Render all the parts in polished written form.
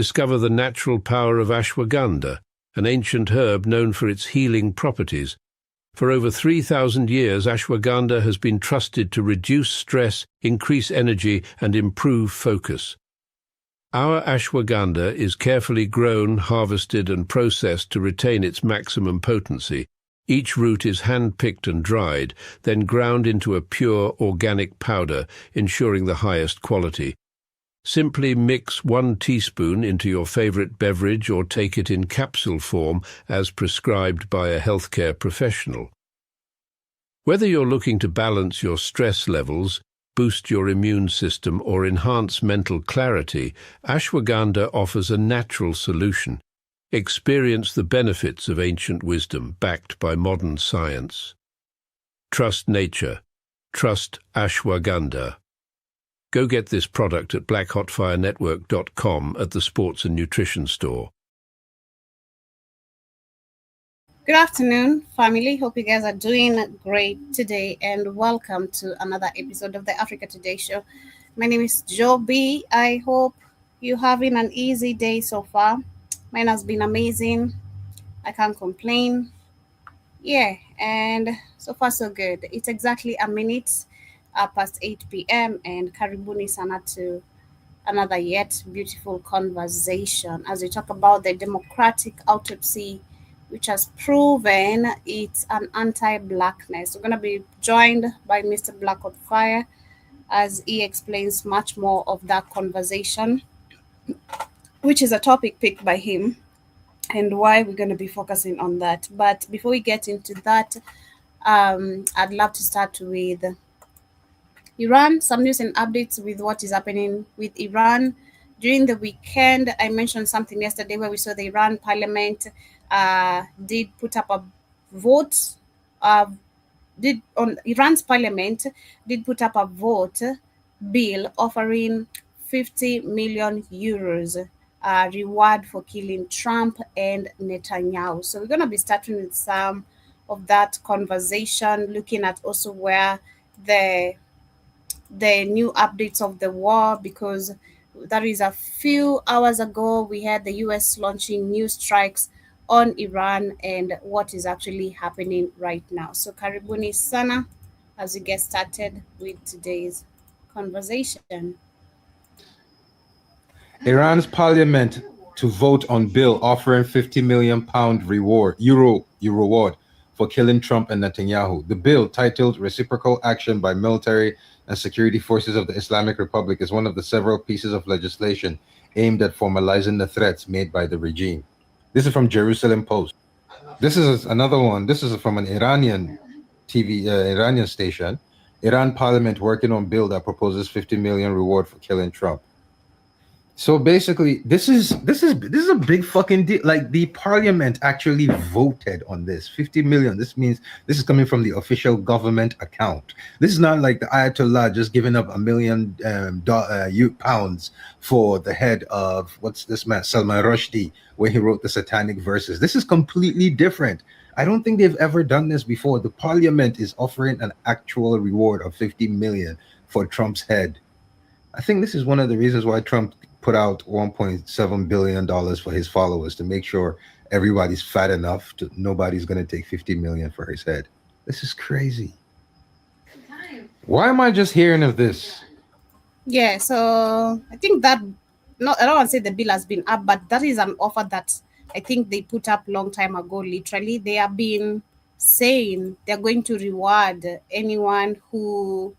discover the natural power of ashwagandha, an ancient herb known for its healing properties. For over 3,000 years, ashwagandha has been trusted to reduce stress, increase energy, and improve focus. Our ashwagandha is carefully grown, harvested, and processed to retain its maximum potency. Each root is hand-picked and dried, then ground into a pure organic powder, ensuring the highest quality. Simply mix 1 teaspoon into your favorite beverage or take it in capsule form as prescribed by a healthcare professional. Whether you're looking to balance your stress levels, boost your immune system, or enhance mental clarity, ashwagandha offers a natural solution. Experience the benefits of ancient wisdom backed by modern science. Trust nature. Trust ashwagandha. Go get this product at blackhotfirenetwork.com at the Sports and Nutrition Store. Good afternoon, family. Hope you guys are doing great today, and welcome to another episode of the Africa Today Show. My name is Jo B. I hope you're having an easy day so far. Mine has been amazing. I can't complain. Yeah, and so far so good. It's exactly a minute past 8 p.m. and karibuni sana to another yet beautiful conversation as we talk about the Democratic autopsy, which has proven it's an anti-blackness. We're going to be joined by Mr. Blackfire as he explains much more of that conversation, which is a topic picked by him, and why we're going to be focusing on that. But before we get into that, I'd love to start with Iran, some news and updates with what is happening with Iran. During the weekend, I mentioned something yesterday where we saw the Iran parliament did put up a vote. Iran's parliament did put up a vote bill offering 50 million euros reward for killing Trump and Netanyahu. So we're going to be starting with some of that conversation, looking at also where the new updates of the war, because that is a few hours ago we had the US launching new strikes on Iran and what is actually happening right now. So karibuni sana as we get started with today's conversation. Iran's parliament to vote on bill offering £50 million reward for killing Trump and Netanyahu. The bill, titled Reciprocal Action by Military and Security Forces of the Islamic Republic, is one of the several pieces of legislation aimed at formalizing the threats made by the regime. This is from Jerusalem Post. This is another one. This is from an Iranian Iranian station. Iran parliament working on bill that proposes 50 million reward for killing Trump. So basically, this is a big fucking deal. Like, the parliament actually voted on this 50 million. This means this is coming from the official government account. This is not like the Ayatollah just giving up £1 million pounds for the head of what's this man Salman Rushdie, where he wrote the satanic verses. This is completely different. I don't think they've ever done this before. The parliament is offering an actual reward of 50 million for Trump's head. I think this is one of the reasons why Trump put out $1.7 billion for his followers, to make sure everybody's fat enough to nobody's going to take 50 million for his head. This is crazy. Why am I just hearing of this? Yeah, so I think that, no, I don't want to say the bill has been up, but that is an offer that I think they put up long time ago. Literally, they have been saying they're going to reward anyone who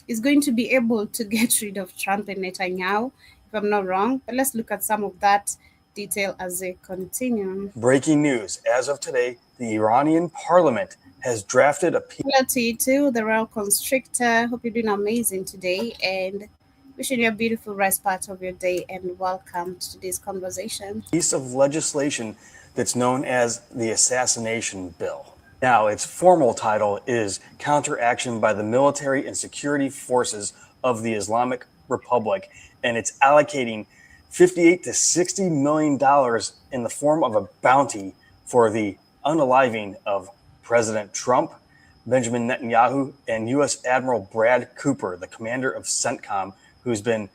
is going to be able to get rid of Trump and Netanyahu, if I'm not wrong. But let's look at some of that detail as they continue. Breaking news. As of today, the Iranian parliament has drafted a Quality to the Royal Constrictor. Hope you're doing amazing today, and wishing you a beautiful rest part of your day, and welcome to today's conversation. piece of legislation that's known as the Assassination Bill. Now, its formal title is Counteraction by the Military and Security Forces of the Islamic Republic, and it's allocating $58 to $60 million in the form of a bounty for the unaliving of President Trump, Benjamin Netanyahu, and U.S. Admiral Brad Cooper, the commander of CENTCOM, who's been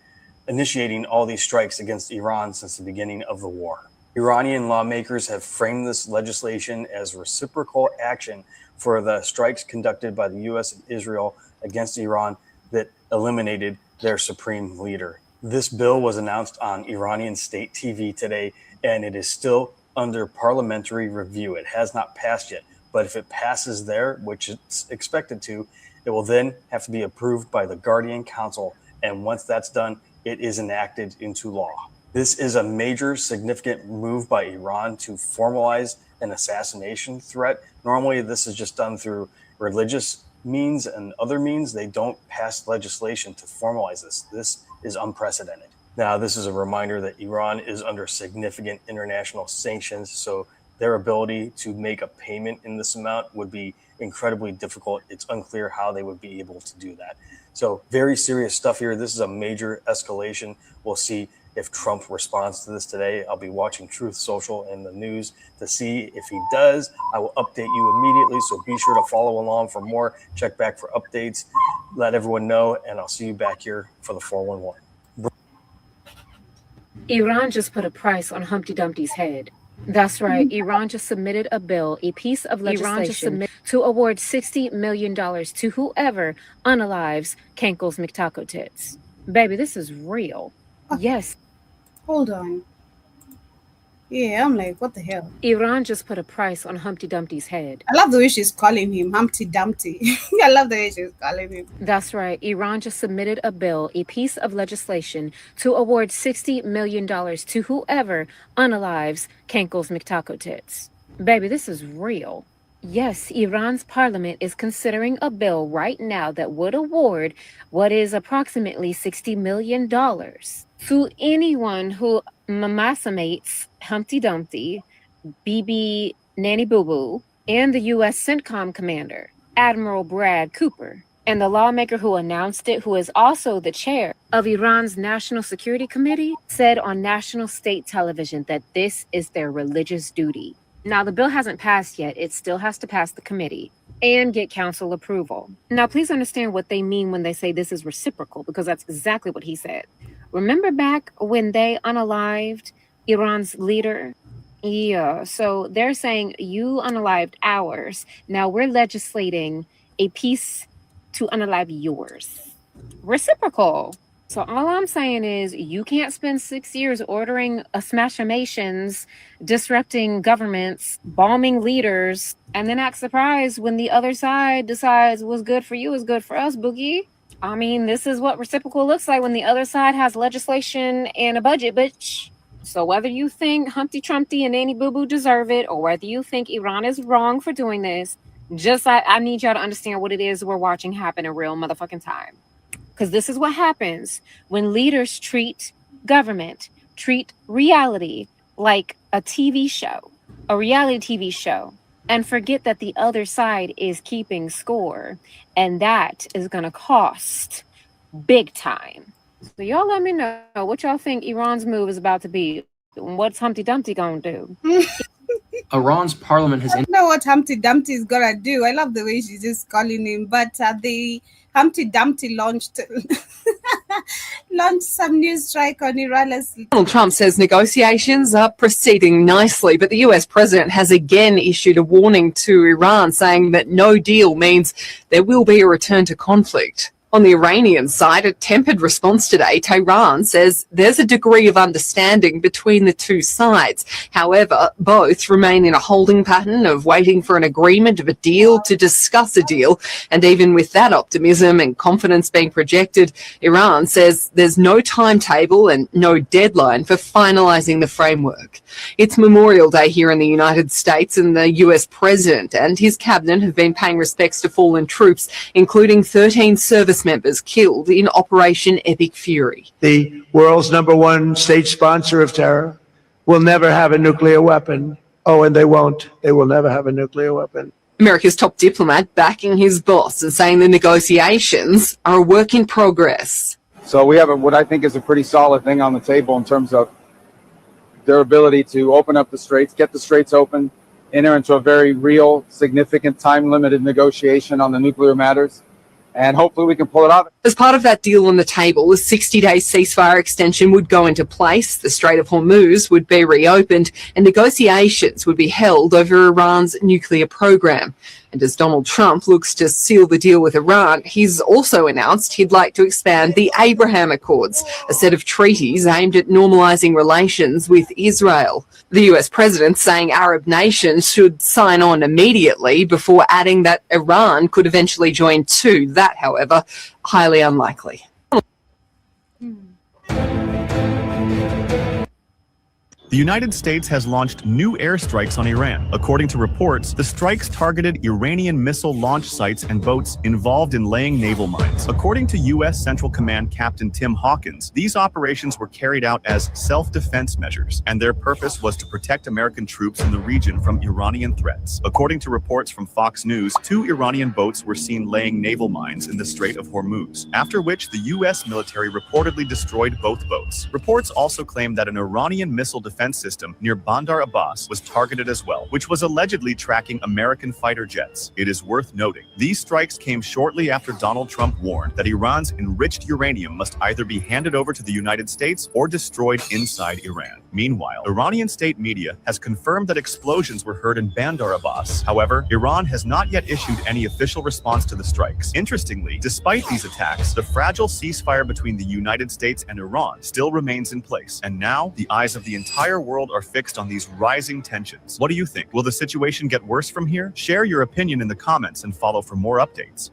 initiating all these strikes against Iran since the beginning of the war. Iranian lawmakers have framed this legislation as reciprocal action for the strikes conducted by the U.S. and Israel against Iran that eliminated their supreme leader. This bill was announced on Iranian state TV today, and it is still under parliamentary review. It has not passed yet, but if it passes there, which it's expected to, it will then have to be approved by the Guardian Council, and once that's done, it is enacted into law. This is a major, significant move by Iran to formalize an assassination threat. Normally, this is just done through religious means and other means. They don't pass legislation to formalize this. This is unprecedented. Now, this is a reminder that Iran is under significant international sanctions, so their ability to make a payment in this amount would be incredibly difficult. It's unclear how they would be able to do that. So very serious stuff here. This is a major escalation. We'll see if Trump responds to this today. I'll be watching Truth Social and the news to see if he does. I will update you immediately, so be sure to follow along for more. Check back for updates. Let everyone know, and I'll see you back here for the 411. Iran just put a price on Humpty Dumpty's head. That's right. Iran just submitted a bill, a piece of legislation to award $60 million to whoever unalives Kenkel's McTaco tits. Baby, this is real. Yes. Hold on. Yeah, I'm like, what the hell? Iran just put a price on Humpty Dumpty's head. I love the way she's calling him Humpty Dumpty. I love the way she's calling him. That's right. Iran just submitted a bill, a piece of legislation, to award $60 million to whoever unalives Kenkel's McTaco tits. Baby, this is real. Yes, Iran's parliament is considering a bill right now that would award what is approximately $60 million to anyone who mamasamates Humpty Dumpty, BB Nanny Boo Boo, and the U.S. CENTCOM commander, Admiral Brad Cooper. And the lawmaker who announced it, who is also the chair of Iran's National Security Committee, said on national state television that this is their religious duty. Now, the bill hasn't passed yet. It still has to pass the committee and get council approval. Now, please understand what they mean when they say this is reciprocal, because that's exactly what he said. Remember back when they unalived Iran's leader? Yeah, so they're saying you unalived ours. Now we're legislating a piece to unalive yours. Reciprocal. So all I'm saying is you can't spend 6 years ordering smashamations, disrupting governments, bombing leaders, and then act surprised when the other side decides what's good for you is good for us, Boogie. I mean, this is what reciprocal looks like when the other side has legislation and a budget, bitch. So whether you think Humpty Trumpty and Nanny Boo Boo deserve it, or whether you think Iran is wrong for doing this, I need y'all to understand what it is we're watching happen in real motherfucking time. Because this is what happens when leaders treat government, treat reality like a TV show, a reality TV show, and forget that the other side is keeping score. And that is going to cost big time. So y'all let me know what y'all think Iran's move is about to be. What's Humpty Dumpty going to do? Iran's parliament has... I don't know what Humpty Dumpty is going to do. I love the way she's just calling him. But the Humpty Dumpty launched some new strike on Iran. Donald Trump says negotiations are proceeding nicely, but the US president has again issued a warning to Iran, saying that no deal means there will be a return to conflict. On the Iranian side, a tempered response today, Tehran says there's a degree of understanding between the two sides. However, both remain in a holding pattern of waiting for an agreement of a deal to discuss a deal. And even with that optimism and confidence being projected, Iran says there's no timetable and no deadline for finalizing the framework. It's Memorial Day here in the United States, and the US president and his cabinet have been paying respects to fallen troops, including 13 service members killed in Operation Epic Fury. The world's #1 state sponsor of terror will never have a nuclear weapon. Oh, and they won't. They will never have a nuclear weapon. America's top diplomat backing his boss and saying the negotiations are a work in progress. So we have what I think is a pretty solid thing on the table in terms of their ability to open up the straits, get the straits open, enter into a very real, significant, time-limited negotiation on the nuclear matters, and hopefully we can pull it off. As part of that deal on the table, a 60-day ceasefire extension would go into place, the Strait of Hormuz would be reopened, and negotiations would be held over Iran's nuclear program. And as Donald Trump looks to seal the deal with Iran, he's also announced he'd like to expand the Abraham Accords, a set of treaties aimed at normalizing relations with Israel. The US president saying Arab nations should sign on immediately before adding that Iran could eventually join too. That, however, highly unlikely. The United States has launched new airstrikes on Iran. According to reports, the strikes targeted Iranian missile launch sites and boats involved in laying naval mines. According to U.S. Central Command Captain Tim Hawkins, these operations were carried out as self-defense measures, and their purpose was to protect American troops in the region from Iranian threats. According to reports from Fox News, 2 Iranian boats were seen laying naval mines in the Strait of Hormuz, after which the U.S. military reportedly destroyed both boats. Reports also claim that an Iranian missile defense system near Bandar Abbas was targeted as well, which was allegedly tracking American fighter jets. It is worth noting, these strikes came shortly after Donald Trump warned that Iran's enriched uranium must either be handed over to the United States or destroyed inside Iran. Meanwhile, Iranian state media has confirmed that explosions were heard in Bandar Abbas. However, Iran has not yet issued any official response to the strikes. Interestingly, despite these attacks, the fragile ceasefire between the United States and Iran still remains in place, and now the eyes of the entire world are fixed on these rising tensions. What do you think? Will the situation get worse from here? Share your opinion in the comments and follow for more updates.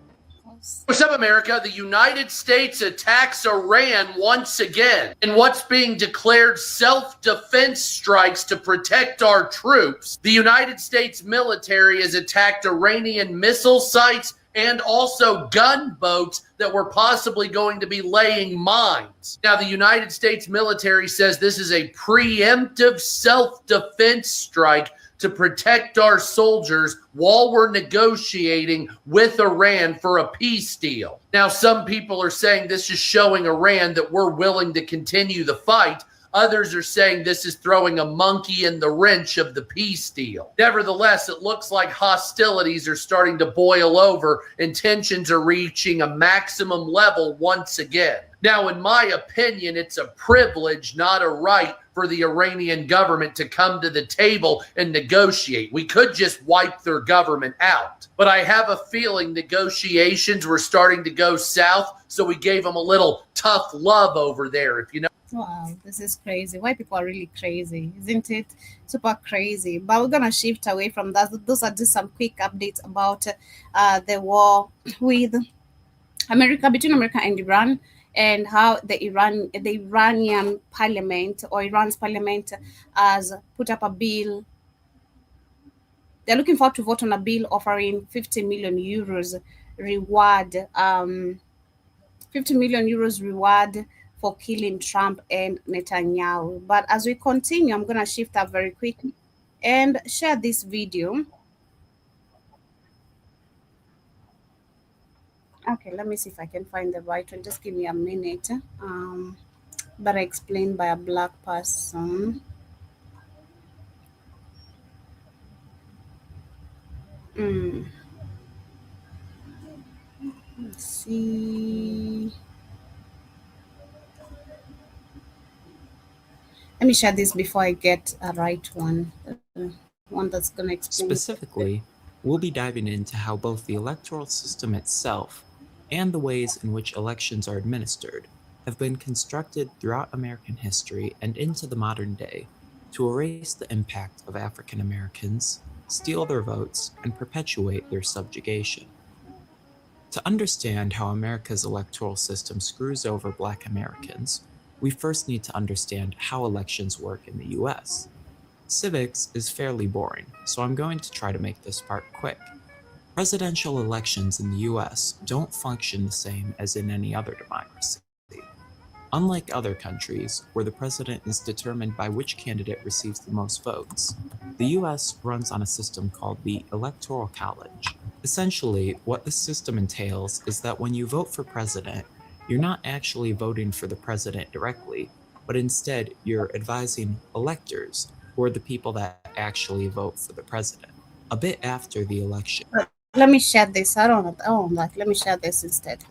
What's up, America? The United States attacks Iran once again in what's being declared self-defense strikes to protect our troops. The United States military has attacked Iranian missile sites and also gunboats that were possibly going to be laying mines. Now, the United States military says this is a preemptive self-defense strike to protect our soldiers while we're negotiating with Iran for a peace deal. Now, some people are saying this is showing Iran that we're willing to continue the fight. Others are saying this is throwing a monkey in the wrench of the peace deal. Nevertheless, it looks like hostilities are starting to boil over and tensions are reaching a maximum level once again. Now, in my opinion, it's a privilege, not a right, for the Iranian government to come to the table and negotiate. We could just wipe their government out. But I have a feeling negotiations were starting to go south, so we gave them a little tough love over there, if you know. Wow, this is crazy. White people are really crazy, isn't it? Super crazy. But we're going to shift away from that. Those are just some quick updates about the war with America, between America and Iran, and how the Iranian parliament, or Iran's parliament, has put up a bill. They're looking forward to vote on a bill offering 50 million euros reward, 50 million euros reward for killing Trump and Netanyahu. But as we continue, I'm going to shift up very quickly and share this video. Okay, let me see if I can find the right one. Just give me a minute. But explained by a black person. Let's see. Let me share this before I get a right one. One that's going to explain. Specifically, we'll be diving into how both the electoral system itself and the ways in which elections are administered have been constructed throughout American history and into the modern day to erase the impact of African Americans, steal their votes, and perpetuate their subjugation. To understand how America's electoral system screws over Black Americans, we first need to understand how elections work in the US. Civics is fairly boring, so I'm going to try to make this part quick. Presidential elections in the US don't function the same as in any other democracy. Unlike other countries, where the president is determined by which candidate receives the most votes, the US runs on a system called the Electoral College. Essentially, what this system entails is that when you vote for president, you're not actually voting for the president directly, but instead you're advising electors, who are the people that actually vote for the president. A bit after the election, Let me share this. I don't know. Oh, like, let me share this instead.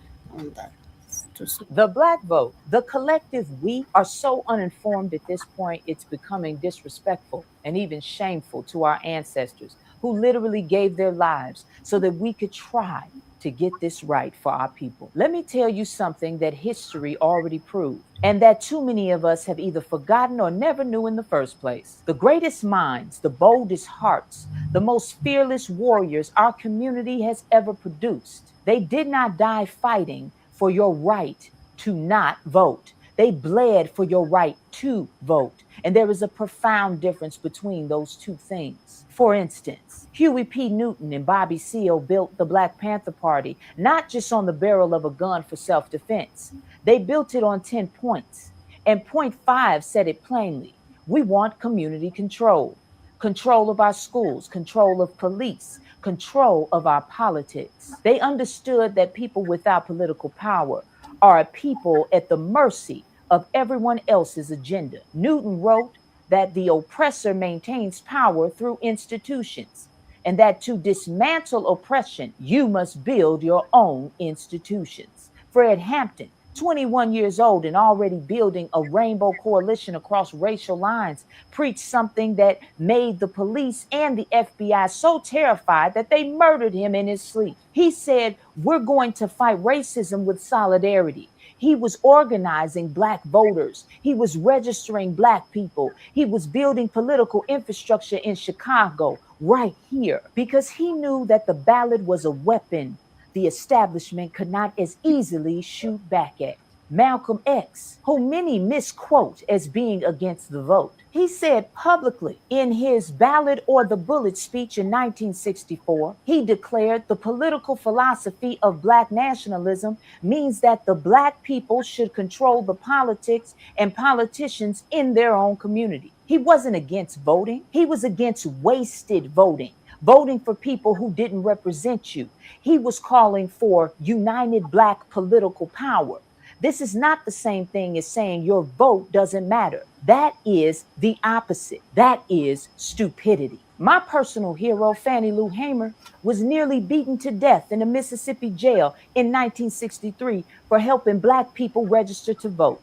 It's too slow. The Black vote, the collective we, are so uninformed at this point, it's becoming disrespectful and even shameful to our ancestors who literally gave their lives so that we could try to get this right for our people. Let me tell you something that history already proved, and that too many of us have either forgotten or never knew in the first place. The greatest minds, the boldest hearts, the most fearless warriors our community has ever produced, they did not die fighting for your right to not vote. They bled for your right to vote. And there is a profound difference between those two things. For instance, Huey P. Newton and Bobby Seale built the Black Panther Party not just on the barrel of a gun for self-defense. They built it on 10 points. And point 5 said it plainly. We want community control. Control of our schools, control of police, control of our politics. They understood that people without political power are a people at the mercy of everyone else's agenda. Newton wrote that the oppressor maintains power through institutions, and that to dismantle oppression, you must build your own institutions. Fred Hampton, 21 years old and already building a rainbow coalition across racial lines, preached something that made the police and the FBI so terrified that they murdered him in his sleep. He said, we're going to fight racism with solidarity. He was organizing Black voters. He was registering Black people. He was building political infrastructure in Chicago, right here, because he knew that the ballot was a weapon the establishment could not as easily shoot back at. Malcolm X, who many misquote as being against the vote, he said publicly in his Ballot or the Bullet speech in 1964, he declared the political philosophy of Black nationalism means that the Black people should control the politics and politicians in their own community. He wasn't against voting. He was against wasted voting. Voting for people who didn't represent you. He was calling for united Black political power. This is not the same thing as saying your vote doesn't matter. That is the opposite. That is stupidity. My personal hero, Fannie Lou Hamer, was nearly beaten to death in a Mississippi jail in 1963 for helping Black people register to vote.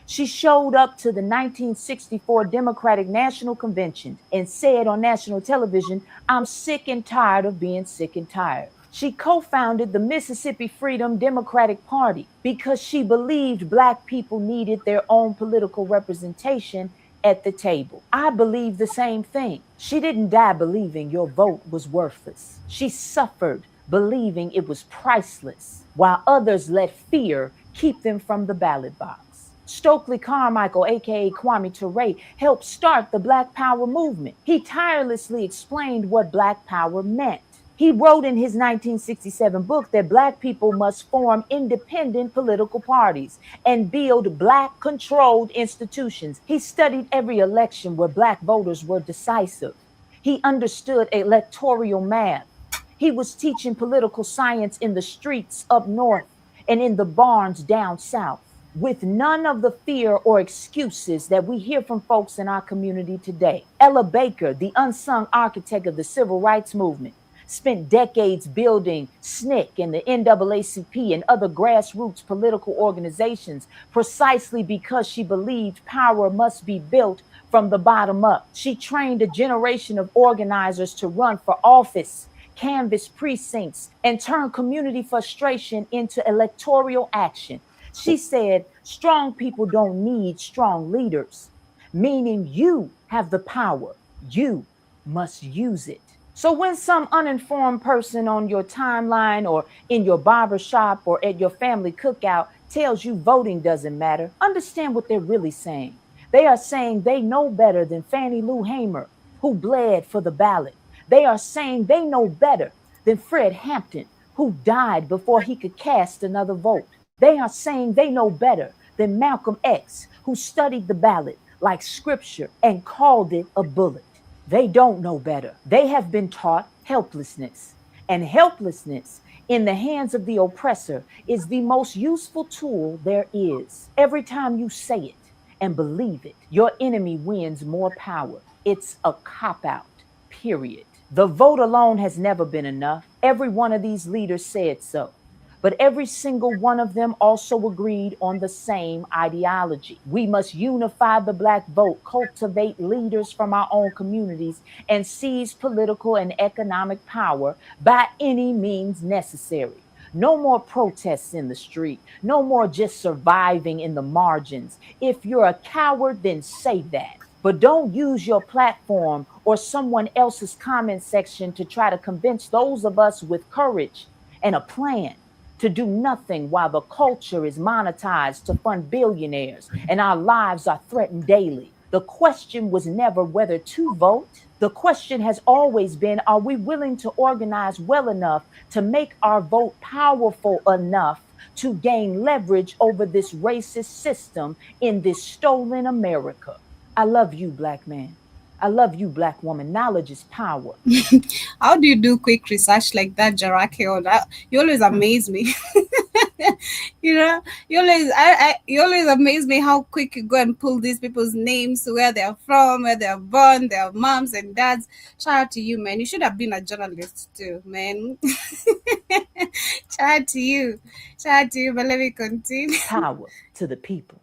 She showed up to the 1964 Democratic National Convention and said on national television, I'm sick and tired of being sick and tired. She co-founded the Mississippi Freedom Democratic Party because she believed Black people needed their own political representation at the table. I believe the same thing. She didn't die believing your vote was worthless. She suffered believing it was priceless, while others let fear keep them from the ballot box. Stokely Carmichael, aka Kwame Ture, helped start the Black Power movement. He tirelessly explained what Black Power meant. He wrote in his 1967 book that Black people must form independent political parties and build Black-controlled institutions. He studied every election where Black voters were decisive. He understood electoral math. He was teaching political science in the streets up north and in the barns down south, with none of the fear or excuses that we hear from folks in our community today. Ella Baker, the unsung architect of the civil rights movement, spent decades building SNCC and the NAACP and other grassroots political organizations precisely because she believed power must be built from the bottom up. She trained a generation of organizers to run for office, canvass precincts, and turn community frustration into electoral action. She said, strong people don't need strong leaders, meaning you have the power. You must use it. So when some uninformed person on your timeline or in your barbershop or at your family cookout tells you voting doesn't matter, understand what they're really saying. They are saying they know better than Fannie Lou Hamer, who bled for the ballot. They are saying they know better than Fred Hampton, who died before he could cast another vote. They are saying they know better than Malcolm X, who studied the ballot like scripture and called it a bullet. They don't know better. They have been taught helplessness. And helplessness in the hands of the oppressor is the most useful tool there is. Every time you say it and believe it, your enemy wins more power. It's a cop-out, period. The vote alone has never been enough. Every one of these leaders said so. But every single one of them also agreed on the same ideology. We must unify the Black vote, cultivate leaders from our own communities, and seize political and economic power by any means necessary. No more protests in the street. No more just surviving in the margins. If you're a coward, then say that. But don't use your platform or someone else's comment section to try to convince those of us with courage and a plan to do nothing while the culture is monetized to fund billionaires and our lives are threatened daily. The question was never whether to vote. The question has always been, are we willing to organize well enough to make our vote powerful enough to gain leverage over this racist system in this stolen America? I love you, Black man. I love you, Black woman. Knowledge is power. How do you do quick research like that, Jarakio? You always amaze me. You always amaze me how quick you go and pull these people's names, where they're from, where they're born, their moms and dads. Shout out to you, man. You should have been a journalist too, man. Shout out to you, but let me continue. Power to the people.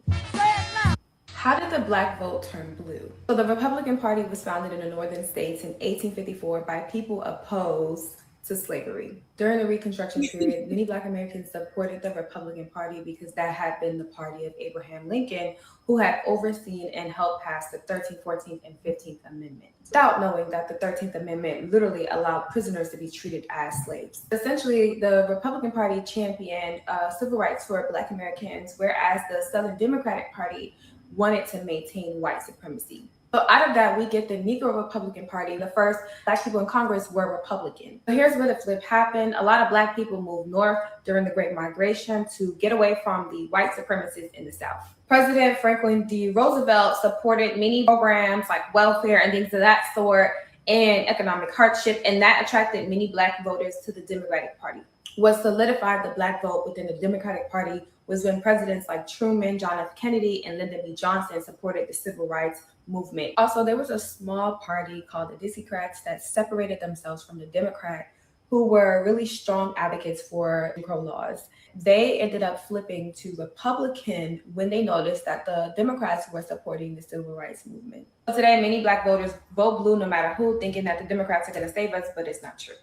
How did the Black vote turn blue? So the Republican Party was founded in the northern states in 1854 by people opposed to slavery. During the Reconstruction period, many Black Americans supported the Republican Party because that had been the party of Abraham Lincoln, who had overseen and helped pass the 13th, 14th, and 15th Amendment, without knowing that the 13th Amendment literally allowed prisoners to be treated as slaves. Essentially, the Republican Party championed civil rights for Black Americans, whereas the Southern Democratic Party wanted to maintain white supremacy. So out of that, we get the Negro Republican Party. The first Black people in Congress were Republican. So here's where the flip happened. A lot of Black people moved north during the Great Migration to get away from the white supremacists in the South. President Franklin D. Roosevelt supported many programs like welfare and things of that sort and economic hardship, and that attracted many Black voters to the Democratic Party. What solidified the Black vote within the Democratic Party was when presidents like Truman, John F. Kennedy, and Lyndon B. Johnson supported the civil rights movement. Also, there was a small party called the Dixiecrats that separated themselves from the Democrat, who were really strong advocates for Jim Crow laws. They ended up flipping to Republican when they noticed that the Democrats were supporting the civil rights movement. So today, many Black voters vote blue no matter who, thinking that the Democrats are going to save us, but it's not true.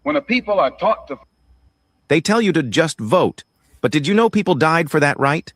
When the people are taught to... They tell you to just vote, but did you know people died for that right?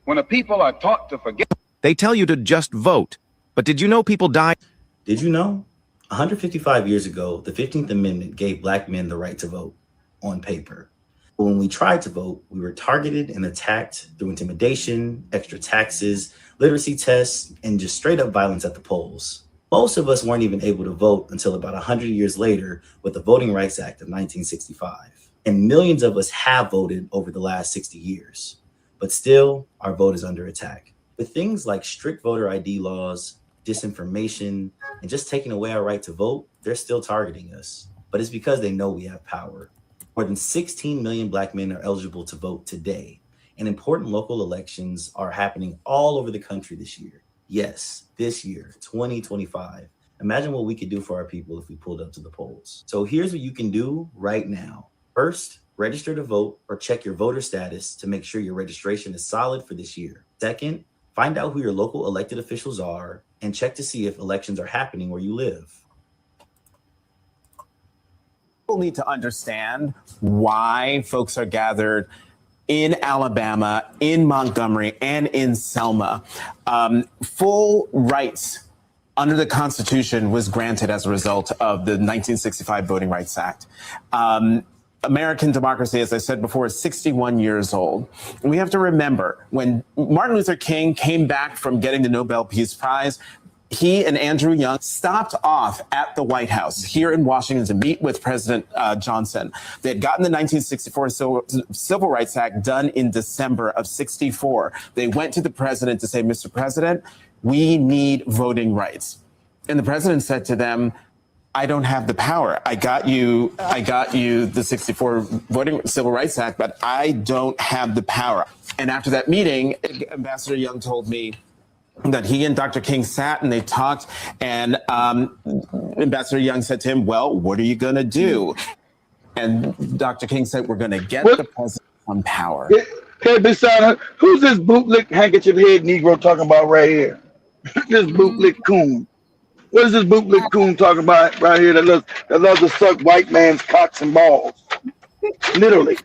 When the people are taught to forget... They tell you to just vote, but did you know people died? Did you know? 155 years ago, the 15th Amendment gave Black men the right to vote on paper. But when we tried to vote, we were targeted and attacked through intimidation, extra taxes, literacy tests, and just straight up violence at the polls. Most of us weren't even able to vote until about 100 years later with the Voting Rights Act of 1965. And millions of us have voted over the last 60 years. But still, our vote is under attack. With things like strict voter ID laws, disinformation, and just taking away our right to vote, they're still targeting us. But it's because they know we have power. More than 16 million Black men are eligible to vote today, and important local elections are happening all over the country this year. Yes, this year, 2025. Imagine what we could do for our people if we pulled up to the polls. So here's what you can do right now. First, register to vote or check your voter status to make sure your registration is solid for this year. Second, find out who your local elected officials are and check to see if elections are happening where you live. People need to understand why folks are gathered in Alabama, in Montgomery, and in Selma. Full rights under the Constitution was granted as a result of the 1965 Voting Rights Act. American democracy, as I said before, is 61 years old. And we have to remember, when Martin Luther King came back from getting the Nobel Peace Prize, he and Andrew Young stopped off at the White House here in Washington to meet with President Johnson. They had gotten the 1964 Civil Rights Act done in December of 64. They went to the president to say, Mr. President, we need voting rights. And the president said to them, I don't have the power. I got you the 64 Civil Rights Act, but I don't have the power. And after that meeting, Ambassador Young told me, that he and Dr. King sat and they talked, and Ambassador Young said to him, well, what are you going to do? And Dr. King said, we're going to get the president on power. Hey, Bissana, who's this bootlick handkerchief head Negro talking about right here? This bootlick coon. What is this bootlick coon talking about right here that loves to suck white man's cocks and balls? Literally.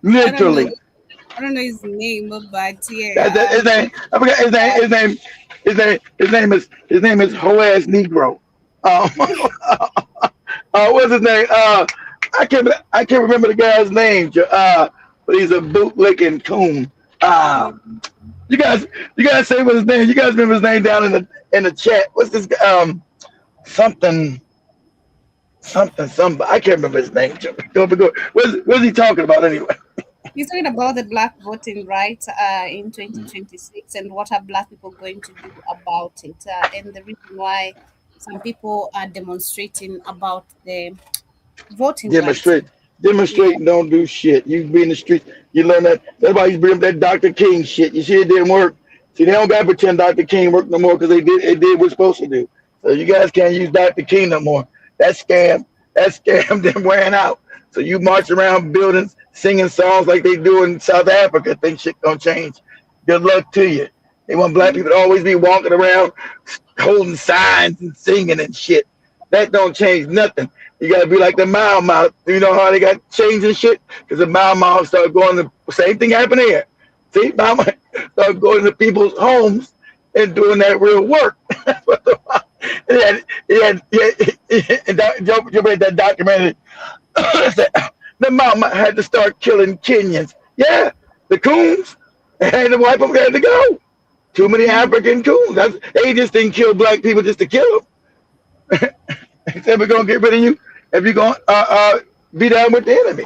I don't know his name, but yeah. His name. I forgot his name. His name is Hoaz Negro. What's his name? I can't remember the guy's name. But he's a bootlicking coon. You guys say what's his name. You guys remember his name down in the chat. What's this? Something. I can't remember his name. What's he talking about anyway? He's talking about the black voting rights in 2026 and what are black people going to do about it, and the reason why some people are demonstrating about the voting rights. Demonstrating don't do shit. You be in the street, you learn that. That's why you bring up that Dr. King shit. You see, it didn't work. See, they don't gotta pretend Dr. King worked no more because it did what it's supposed to do. So you guys can't use Dr. King no more. That scam them wearing out. So you march around buildings singing songs like they do in South Africa. Think shit gonna change. Good luck to you. They want black people to always be walking around holding signs and singing and shit. That don't change nothing. You gotta be like the Mau Mau. You know how they got changed and shit? Because the Mau Mau started going the same thing happened here. See, Mau Mau started going to people's homes and doing that real work. Joe read that documentary. The Mau Mau had to start killing Kenyans. Yeah, the coons. And the white people had to go. Too many African coons. They just didn't kill black people just to kill them. They said we're gonna get rid of you if you're gonna be down with the enemy.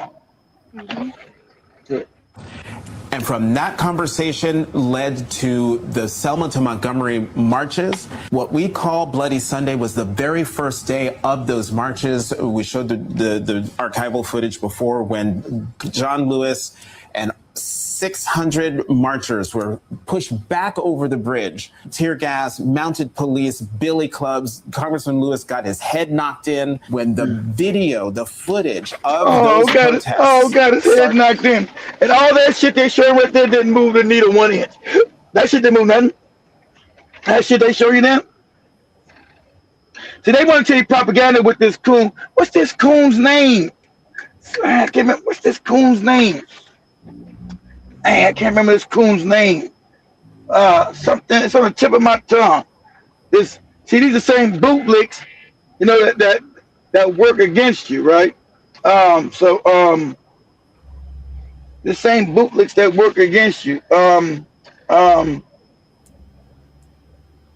And from that conversation led to the Selma to Montgomery marches. What we call Bloody Sunday was the very first day of those marches. We showed the archival footage before when John Lewis and 600 marchers were pushed back over the bridge. Tear gas, mounted police, billy clubs. Congressman Lewis got his head knocked in when the video, the footage of those protests. Got his head knocked in. And all that shit they showed right there didn't move the needle 1 inch. That shit didn't move nothing. That shit they show you now. See, they want to tell you propaganda with this coon. What's this coon's name? I can't remember. What's this coon's name? I can't remember this coon's name. Something, it's on the tip of my tongue. These are the same bootlicks, you know, that work against you, right? The same bootlicks that work against you.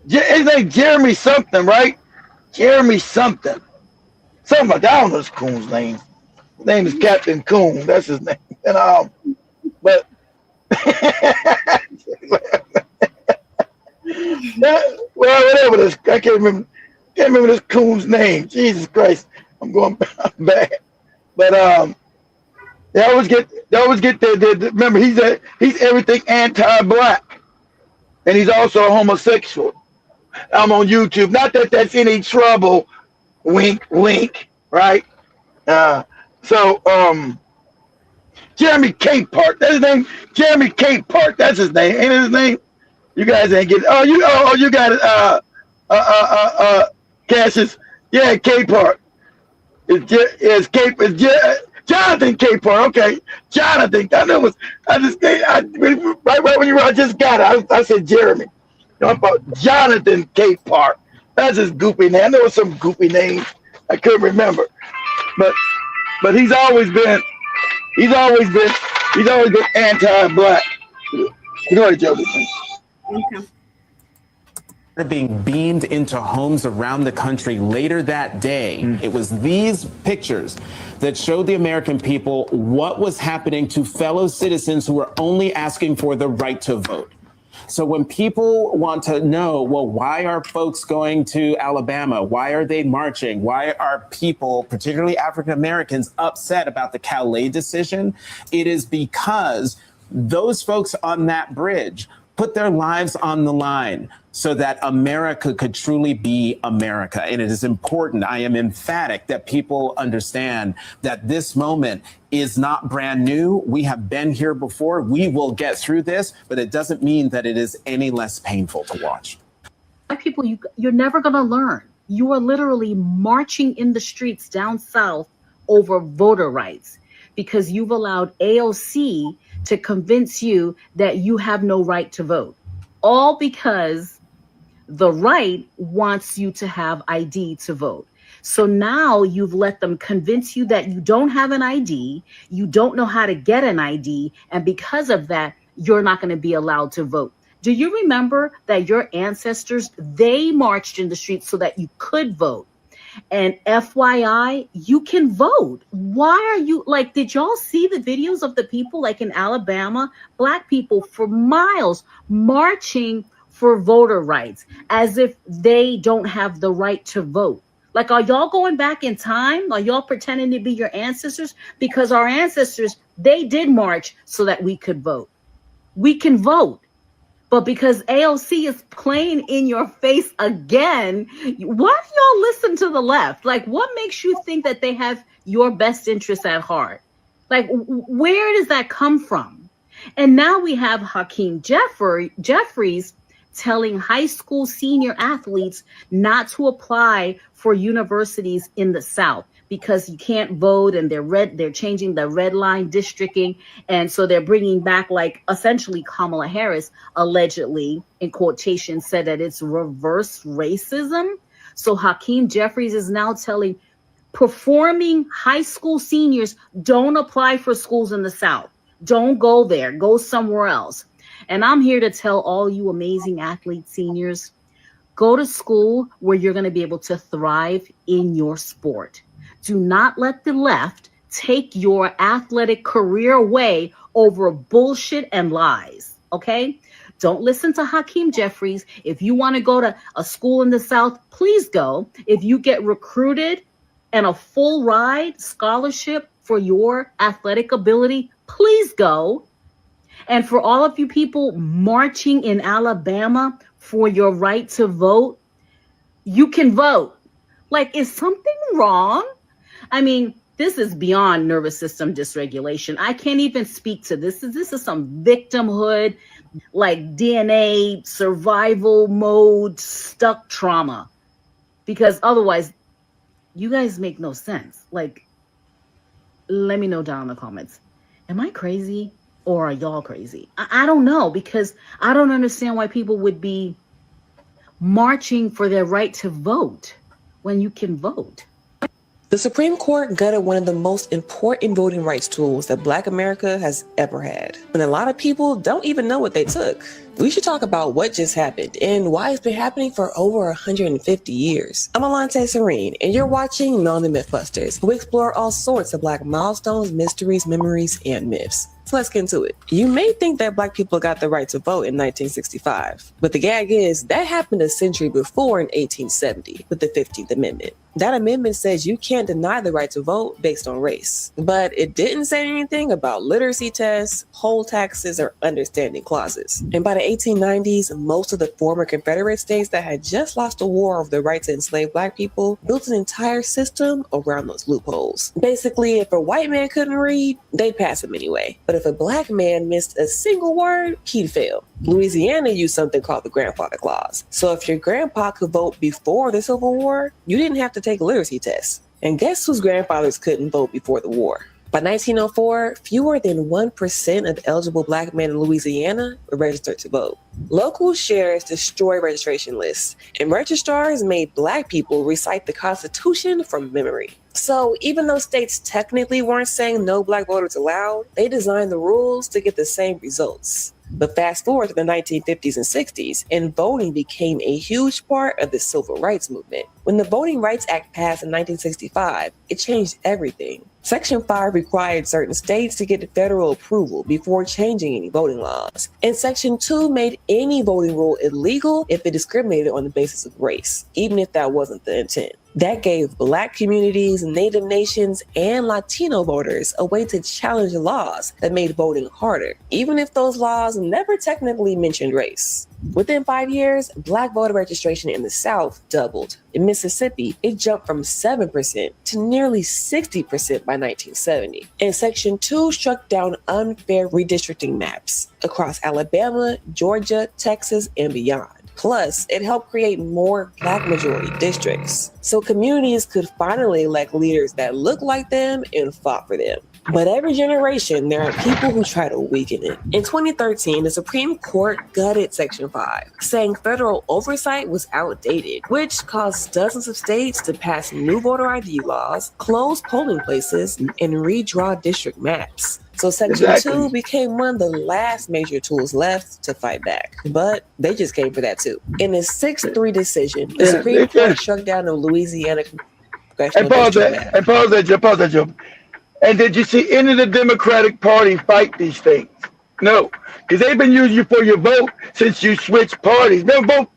His name Jeremy something, right? Jeremy something. Something like that. I don't know this coon's name. His name is Captain Coon. That's his name. And but well, whatever this, I can't remember this coon's name. Jesus Christ, I'm going back. But they always get the remember he's everything anti-black, and he's also a homosexual. I'm on YouTube. Not that that's any trouble. Wink, wink. Right? Jeremy Capehart. That's his name. Jeremy Capehart. That's his name. Ain't it his name? You guys ain't getting. You got it. Cassius. Yeah, Capehart. It's Jonathan Capehart. Okay, Jonathan. I know it was. Right when you were, I just got it. I said Jeremy. No, about Jonathan Capehart. That's his goofy name. I know it's some goofy name. I couldn't remember, but he's always been anti-black. Go ahead, Joe. Okay. Being beamed into homes around the country later that day. It was these pictures that showed the American people what was happening to fellow citizens who were only asking for the right to vote. So when people want to know, well, why are folks going to Alabama? Why are they marching? Why are people, particularly African Americans, upset about the Calais decision? It is because those folks on that bridge put their lives on the line, so that America could truly be America. And it is important, I am emphatic, that people understand that this moment is not brand new. We have been here before. We will get through this, but it doesn't mean that it is any less painful to watch. People, you're never going to learn. You are literally marching in the streets down south over voter rights because you've allowed AOC to convince you that you have no right to vote. All because the right wants you to have ID to vote. So now you've let them convince you that you don't have an ID, you don't know how to get an ID, and because of that, you're not going to be allowed to vote. Do you remember that your ancestors, they marched in the streets so that you could vote? And FYI, you can vote. Why are you like, did y'all see the videos of the people like in Alabama, Black people for miles marching for voter rights as if they don't have the right to vote? Like, are y'all going back in time? Are y'all pretending to be your ancestors? Because our ancestors, they did march so that we could vote. We can vote. But because AOC is playing in your face again, why do y'all listen to the left? Like, what makes you think that they have your best interests at heart? Like, where does that come from? And now we have Hakeem Jeffries telling high school senior athletes not to apply for universities in the South because you can't vote, and they're changing the red line districting. And so they're bringing back, like, essentially Kamala Harris allegedly, in quotation, said that it's reverse racism. So Hakeem Jeffries is now telling performing high school seniors, don't apply for schools in the South. Don't go there, go somewhere else. And I'm here to tell all you amazing athlete seniors, go to school where you're going to be able to thrive in your sport. Do not let the left take your athletic career away over bullshit and lies, okay? Don't listen to Hakeem Jeffries. If you want to go to a school in the South, please go. If you get recruited and a full ride scholarship for your athletic ability, please go. And for all of you people marching in Alabama for your right to vote, you can vote. Like, is something wrong? I mean, this is beyond nervous system dysregulation. I can't even speak to this. This is some victimhood, like DNA survival mode stuck trauma. Because otherwise, you guys make no sense. Like, let me know down in the comments. Am I crazy? Or are y'all crazy? I don't know, because I don't understand why people would be marching for their right to vote when you can vote. The Supreme Court gutted one of the most important voting rights tools that Black America has ever had. And a lot of people don't even know what they took. We should talk about what just happened and why it's been happening for over 150 years. I'm Alante Serene, and you're watching Melanin Mythbusters, who explore all sorts of Black milestones, mysteries, memories, and myths. So let's get into it. You may think that Black people got the right to vote in 1965, but the gag is that happened a century before in 1870 with the 15th Amendment. That amendment says you can't deny the right to vote based on race, but it didn't say anything about literacy tests, poll taxes, or understanding clauses. And by the 1890s, most of the former Confederate states that had just lost the war over the right to enslave Black people built an entire system around those loopholes. Basically, if a white man couldn't read, they'd pass him anyway. But if a Black man missed a single word, he'd fail. Louisiana used something called the Grandfather Clause. So if your grandpa could vote before the Civil War, you didn't have to take a literacy test. And guess whose grandfathers couldn't vote before the war? By 1904, fewer than 1% of eligible Black men in Louisiana were registered to vote. Local sheriffs destroyed registration lists, and registrars made Black people recite the Constitution from memory. So even though states technically weren't saying no Black voters allowed, they designed the rules to get the same results. But fast forward to the 1950s and 60s, and voting became a huge part of the civil rights movement. When the Voting Rights Act passed in 1965, it changed everything. Section 5 required certain states to get federal approval before changing any voting laws. And Section 2 made any voting rule illegal if it discriminated on the basis of race, even if that wasn't the intent. That gave Black communities, Native nations, and Latino voters a way to challenge laws that made voting harder, even if those laws never technically mentioned race. Within 5 years, Black voter registration in the South doubled. In Mississippi, it jumped from 7% to nearly 60% by 1970. And Section 2 struck down unfair redistricting maps across Alabama, Georgia, Texas, and beyond. Plus, it helped create more Black majority districts, so communities could finally elect leaders that looked like them and fought for them. But every generation, there are people who try to weaken it. In 2013, the Supreme Court gutted Section 5, saying federal oversight was outdated, which caused dozens of states to pass new voter ID laws, close polling places, and redraw district maps. So Section 2 became one of the last major tools left to fight back. But they just came for that too. In a 6-3 decision, the Supreme Court struck down the Louisiana congressional district map. Pause that, Joe. And did you see any of the Democratic Party fight these things? No, because they've been using you for your vote since you switched parties. Remember, both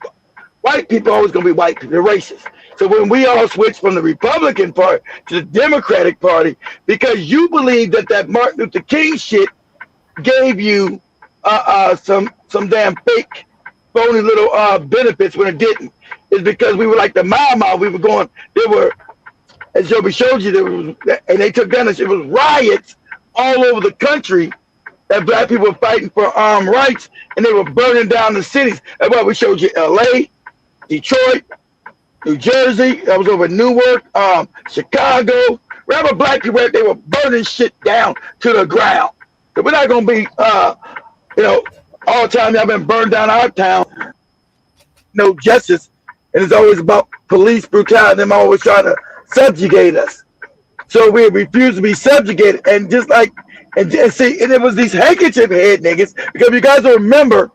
white people are always going to be white people, they're racist. So when we all switched from the Republican Party to the Democratic Party, because you believe that Martin Luther King shit gave you some damn fake, phony little benefits when it didn't. It's because we were like the Mau. We were going, there were, as Joby showed you, there was, and they took down, it was riots all over the country that Black people were fighting for armed rights, and they were burning down the cities. That's why we showed you L.A., Detroit, New Jersey, that was over Newark, Chicago. Wherever Black people were, they were burning shit down to the ground. So we're not going to be, all the time y'all been burned down our town. No justice. And it's always about police brutality. Them always trying to subjugate us. So we refuse to be subjugated. And just like, and it was these handkerchief head niggas, because you guys don't remember,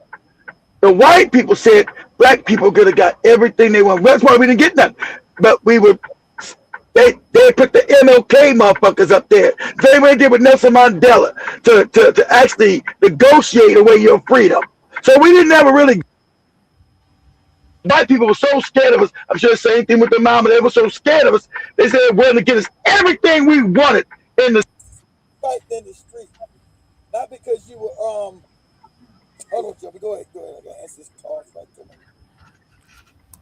the white people said Black people could have got everything they want. That's why we didn't get nothing. But they put the MLK motherfuckers up there. Same way they did with Nelson Mandela to actually negotiate away your freedom. So we didn't ever really. White people were so scared of us. I'm sure the same thing with the mama. They were so scared of us. They said they were willing to get us everything we wanted in the fight in the street. Not because you were hold on, Joey. Go ahead. I gotta answer this call right to me.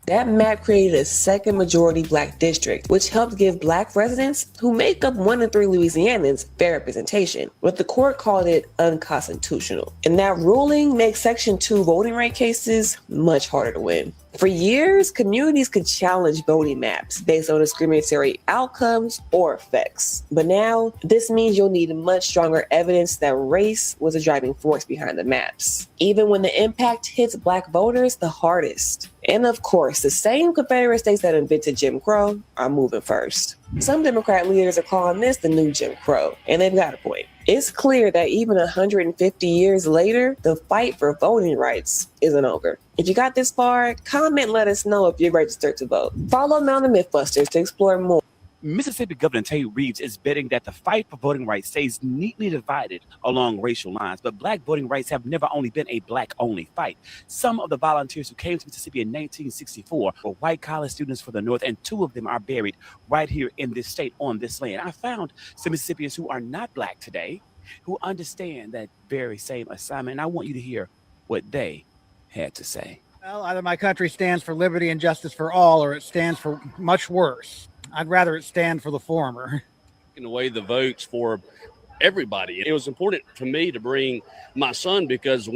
That map created a second majority Black district, which helped give Black residents, who make up 1 in 3 Louisianans, fair representation. But the court called it unconstitutional. And that ruling makes Section 2 voting right cases much harder to win. For years, communities could challenge voting maps based on discriminatory outcomes or effects. But now, this means you'll need much stronger evidence that race was a driving force behind the maps, even when the impact hits Black voters the hardest. And of course, the same Confederate states that invented Jim Crow are moving first. Some Democrat leaders are calling this the new Jim Crow, and they've got a point. It's clear that even 150 years later, the fight for voting rights isn't over. If you got this far, comment and let us know if you're registered to vote. Follow Mountain Mythbusters to explore more. Mississippi Governor Tay Reeves is betting that the fight for voting rights stays neatly divided along racial lines. But Black voting rights have never only been a Black-only fight. Some of the volunteers who came to Mississippi in 1964 were white college students for the North, and 2 of them are buried right here in this state on this land. I found some Mississippians who are not Black today who understand that very same assignment, and I want you to hear what they had to say. Well, either my country stands for liberty and justice for all, or it stands for much worse. I'd rather it stand for the former. Taking away the votes for everybody. It was important to me to bring my son because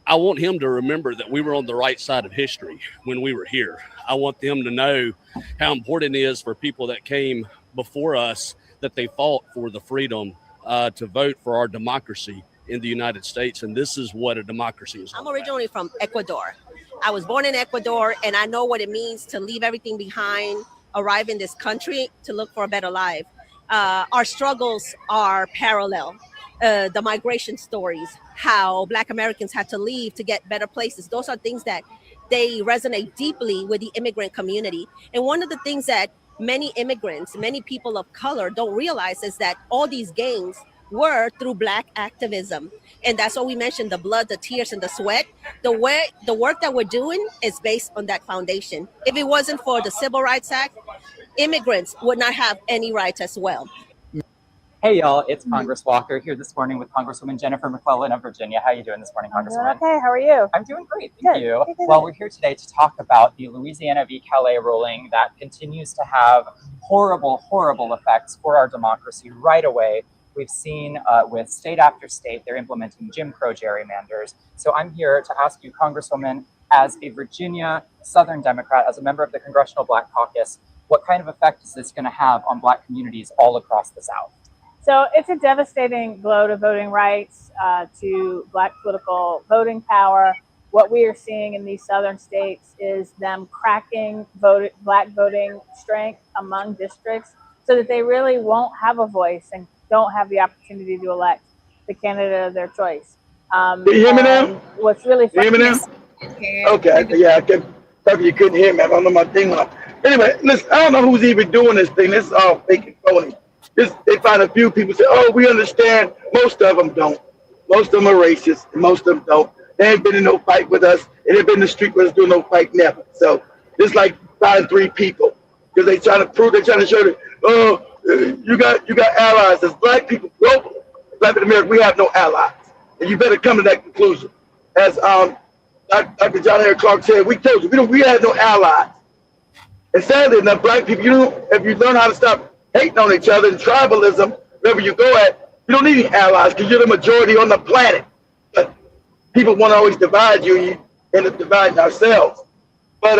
I want him to remember that we were on the right side of history when we were here. I want them to know how important it is for people that came before us, that they fought for the freedom to vote for our democracy in the United States. And this is what a democracy is. I'm originally from Ecuador. I was born in Ecuador, and I know what it means to leave everything behind, arrive in this country to look for a better life. Our struggles are parallel. The migration stories, how Black Americans had to leave to get better places. Those are things that they resonate deeply with the immigrant community. And one of the things that many immigrants, many people of color don't realize is that all these gains were through Black activism. And that's what we mentioned, the blood, the tears, and the sweat. The work that we're doing is based on that foundation. If it wasn't for the Civil Rights Act, immigrants would not have any rights as well. Hey y'all, it's Congress Walker here this morning with Congresswoman Jennifer McClellan of Virginia. How are you doing this morning, Congresswoman? Okay, how are you? I'm doing great, thank you. Well, we're here today to talk about the Louisiana v. Calais ruling that continues to have horrible, horrible effects for our democracy right away. We've seen with state after state, they're implementing Jim Crow gerrymanders. So I'm here to ask you, Congresswoman, as a Virginia Southern Democrat, as a member of the Congressional Black Caucus, what kind of effect is this going to have on Black communities all across the South? So it's a devastating blow to voting rights, to Black political voting power. What we are seeing in these southern states is them cracking Black voting strength among districts so that they really won't have a voice and don't have the opportunity to elect the candidate of their choice. Do you hear me now? What's really You hear me now? Okay, yeah, I thought you couldn't hear me. I don't know my thing on. Anyway, listen, I don't know who's even doing this thing. This is all fake and phony. They find a few people say, oh, we understand. Most of them don't. Most of them are racist, and most of them don't. They ain't been in no fight with us, and they've been in the street with us doing no fight never. So it's like finding three people because they trying to show that, oh, you got allies. As Black people, globally, Black in America, we have no allies, and you better come to that conclusion. As Dr. John Harry Clark said, we told you we have no allies. And sadly enough, Black people, if you learn how to stop hating on each other and tribalism, wherever you go at, you don't need any allies because you're the majority on the planet. But people want to always divide you, and you end up dividing ourselves. But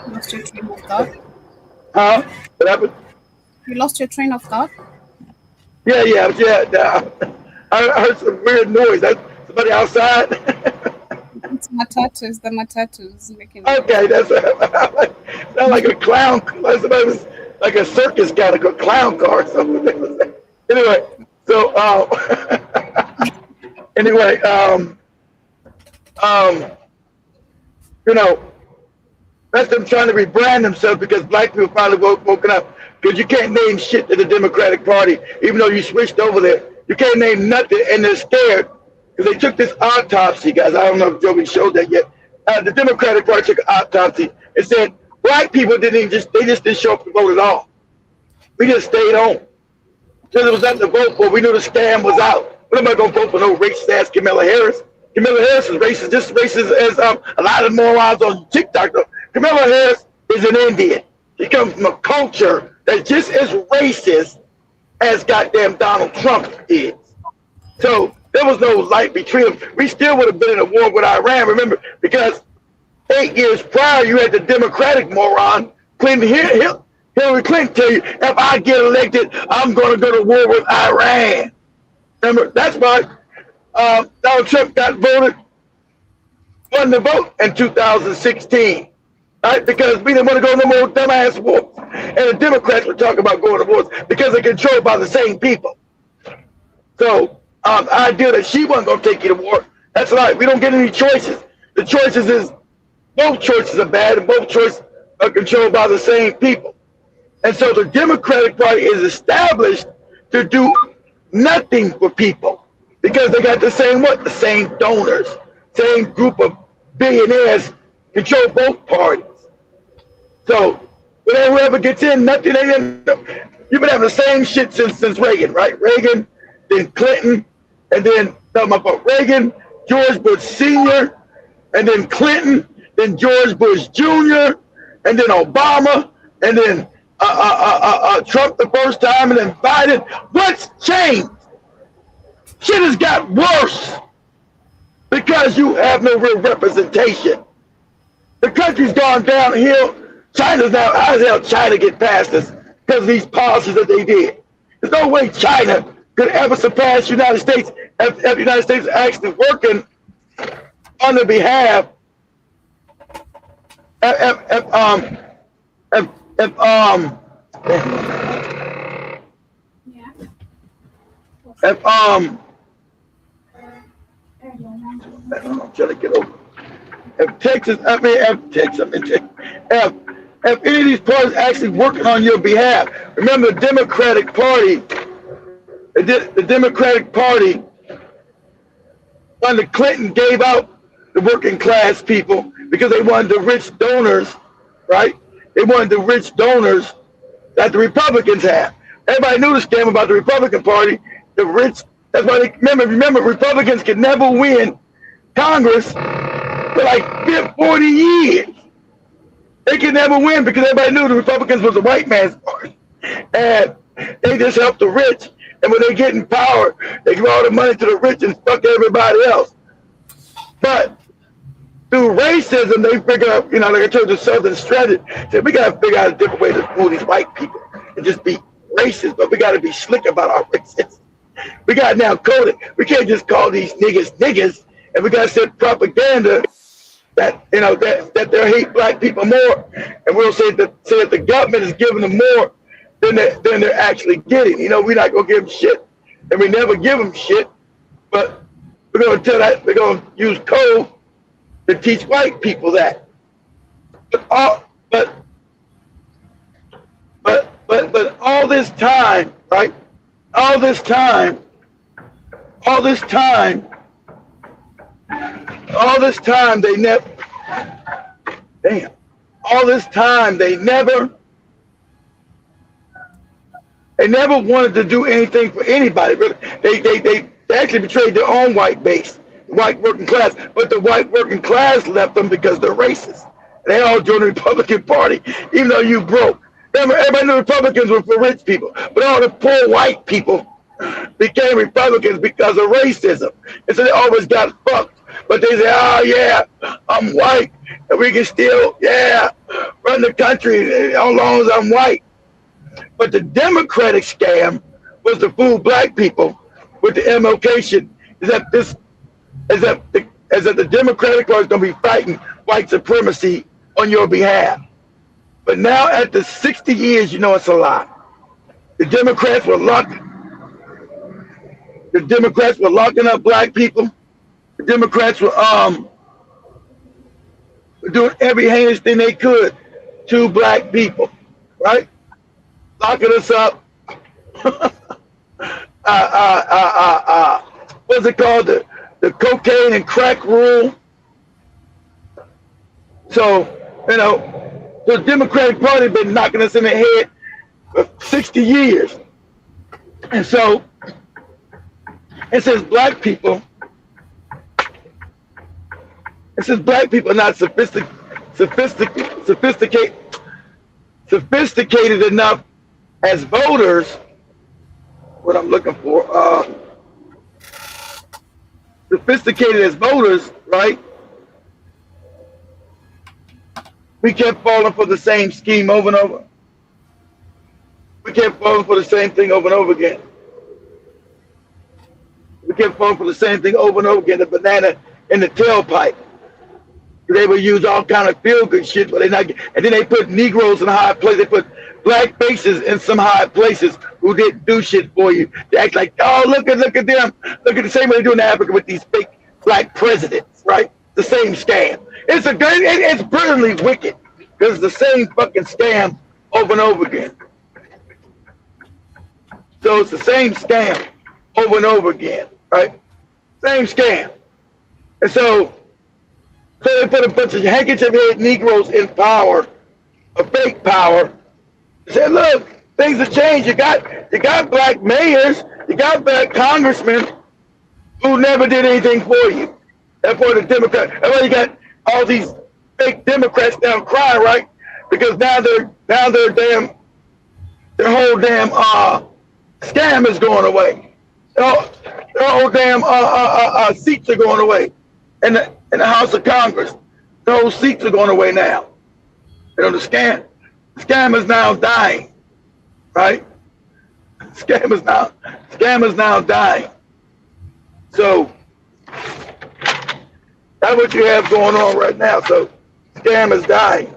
Lost your train of thought. Huh? What happened? You lost your train of thought. Yeah. I heard some weird noise. That's somebody outside. It's matatus. The matatus making. Okay, that's sound like a clown. Somebody was like a circus guy, like a clown car or something. Anyway, so that's them trying to rebrand themselves because Black people finally woken up. Because you can't name shit to the Democratic Party, even though you switched over there. You can't name nothing, and they're scared because they took this autopsy, guys. I don't know if Joey showed that yet. The Democratic Party took an autopsy and said Black people they just didn't show up to vote at all. We just stayed home because it was nothing to vote for. We knew the scam was out. What am I going to vote for? No racist ass Kamala Harris. Kamala Harris is racist, just racist as a lot of morons on TikTok. Kamala Harris is an Indian. She comes from a culture that's just as racist as goddamn Donald Trump is. So there was no light between them. We still would have been in a war with Iran, remember, because 8 years prior, you had the Democratic moron, Hillary Clinton tell you, if I get elected, I'm going to go to war with Iran. Remember, that's why Donald Trump won the vote in 2016. Right? Because we didn't want to go no more dumbass wars. And the Democrats were talking about going to wars because they're controlled by the same people. So the idea that she wasn't going to take you to war, that's right. We don't get any choices. The choices is, both choices are bad and both choices are controlled by the same people. And so the Democratic Party is established to do nothing for people because they got the same donors, same group of billionaires control both parties. So whoever gets in, nothing. You've been having the same shit since Reagan, right? Reagan, then Clinton, and then Reagan, George Bush Sr., and then Clinton, then George Bush Jr., and then Obama, and then Trump the first time, and then Biden. What's changed? Shit has got worse because you have no real representation. The country's gone downhill. China's now, how the hell China get past this because of these policies that they did? There's no way China could ever surpass the United States if the United States is actually working on the behalf I'm trying to get over. If any of these parties actually working on your behalf, remember the Democratic Party, when the Clinton gave out the working class people because they wanted the rich donors, right? They wanted the rich donors that the Republicans have. Everybody knew the scam about the Republican Party. The rich, that's why they remember Republicans could never win Congress for like 40 years. They could never win because everybody knew the Republicans was a white man's party. And they just help the rich. And when they get in power, they give all the money to the rich and fuck everybody else. But through racism, they figure out, you know, like I told you, Southern strategy, said we got to figure out a different way to fool these white people and just be racist, but we got to be slick about our racism. We got to now code it. We can't just call these niggas, and we got to set propaganda that, you know, that they hate black people more, and we'll say that the government is giving them more than they're actually getting. You know, we're not going to give them shit, and we never give them shit, but we're going to tell that, we're going to use code to teach white people that. But all this time, right? All this time, they never, damn, all this time, they never wanted to do anything for anybody. They actually betrayed their own white base, the white working class, but the white working class left them because they're racist. They all joined the Republican Party, even though you broke. Remember, everybody knew Republicans were for rich people, but all the poor white people became Republicans because of racism. And so they always got fucked. But they say, oh yeah, I'm white, and we can still, yeah, run the country as long as I'm white. But the Democratic scam was to fool black people with the implication is that the Democratic Party is going to be fighting white supremacy on your behalf. But now after 60 years, you know it's a lie. The Democrats were locking up black people. The Democrats were doing every heinous thing they could to black people, right? Locking us up. What's it called? The cocaine and crack rule. So, you know, the Democratic Party has been knocking us in the head for 60 years. And so, it says black people are not sophisticated enough as voters. What I'm looking for, sophisticated as voters, right? We kept falling for the same scheme over and over. We kept falling for the same thing over and over again. We kept falling for the same thing over and over again, the banana in the tailpipe. They would use all kind of feel-good shit, but and then they put Negroes in high places. They put black faces in some high places who didn't do shit for you. They act like, oh, look at them. Look at the same way they do in Africa with these fake black presidents, right? The same scam. It's brilliantly wicked because it's the same fucking scam over and over again. So it's the same scam over and over again, right? Same scam. And so they put a bunch of handkerchief-head Negroes in power, a fake power. They said, look, things have changed. You got black mayors, you got black congressmen who never did anything for you. That's for the Democrats. That's why you got all these fake Democrats down crying, right? Because now their whole damn scam is going away. Their whole damn seats are going away in the House of Congress. The whole seats are going away now. You know, the scam is now dying, right? Scam is now dying. So that's what you have going on right now. So scam is dying.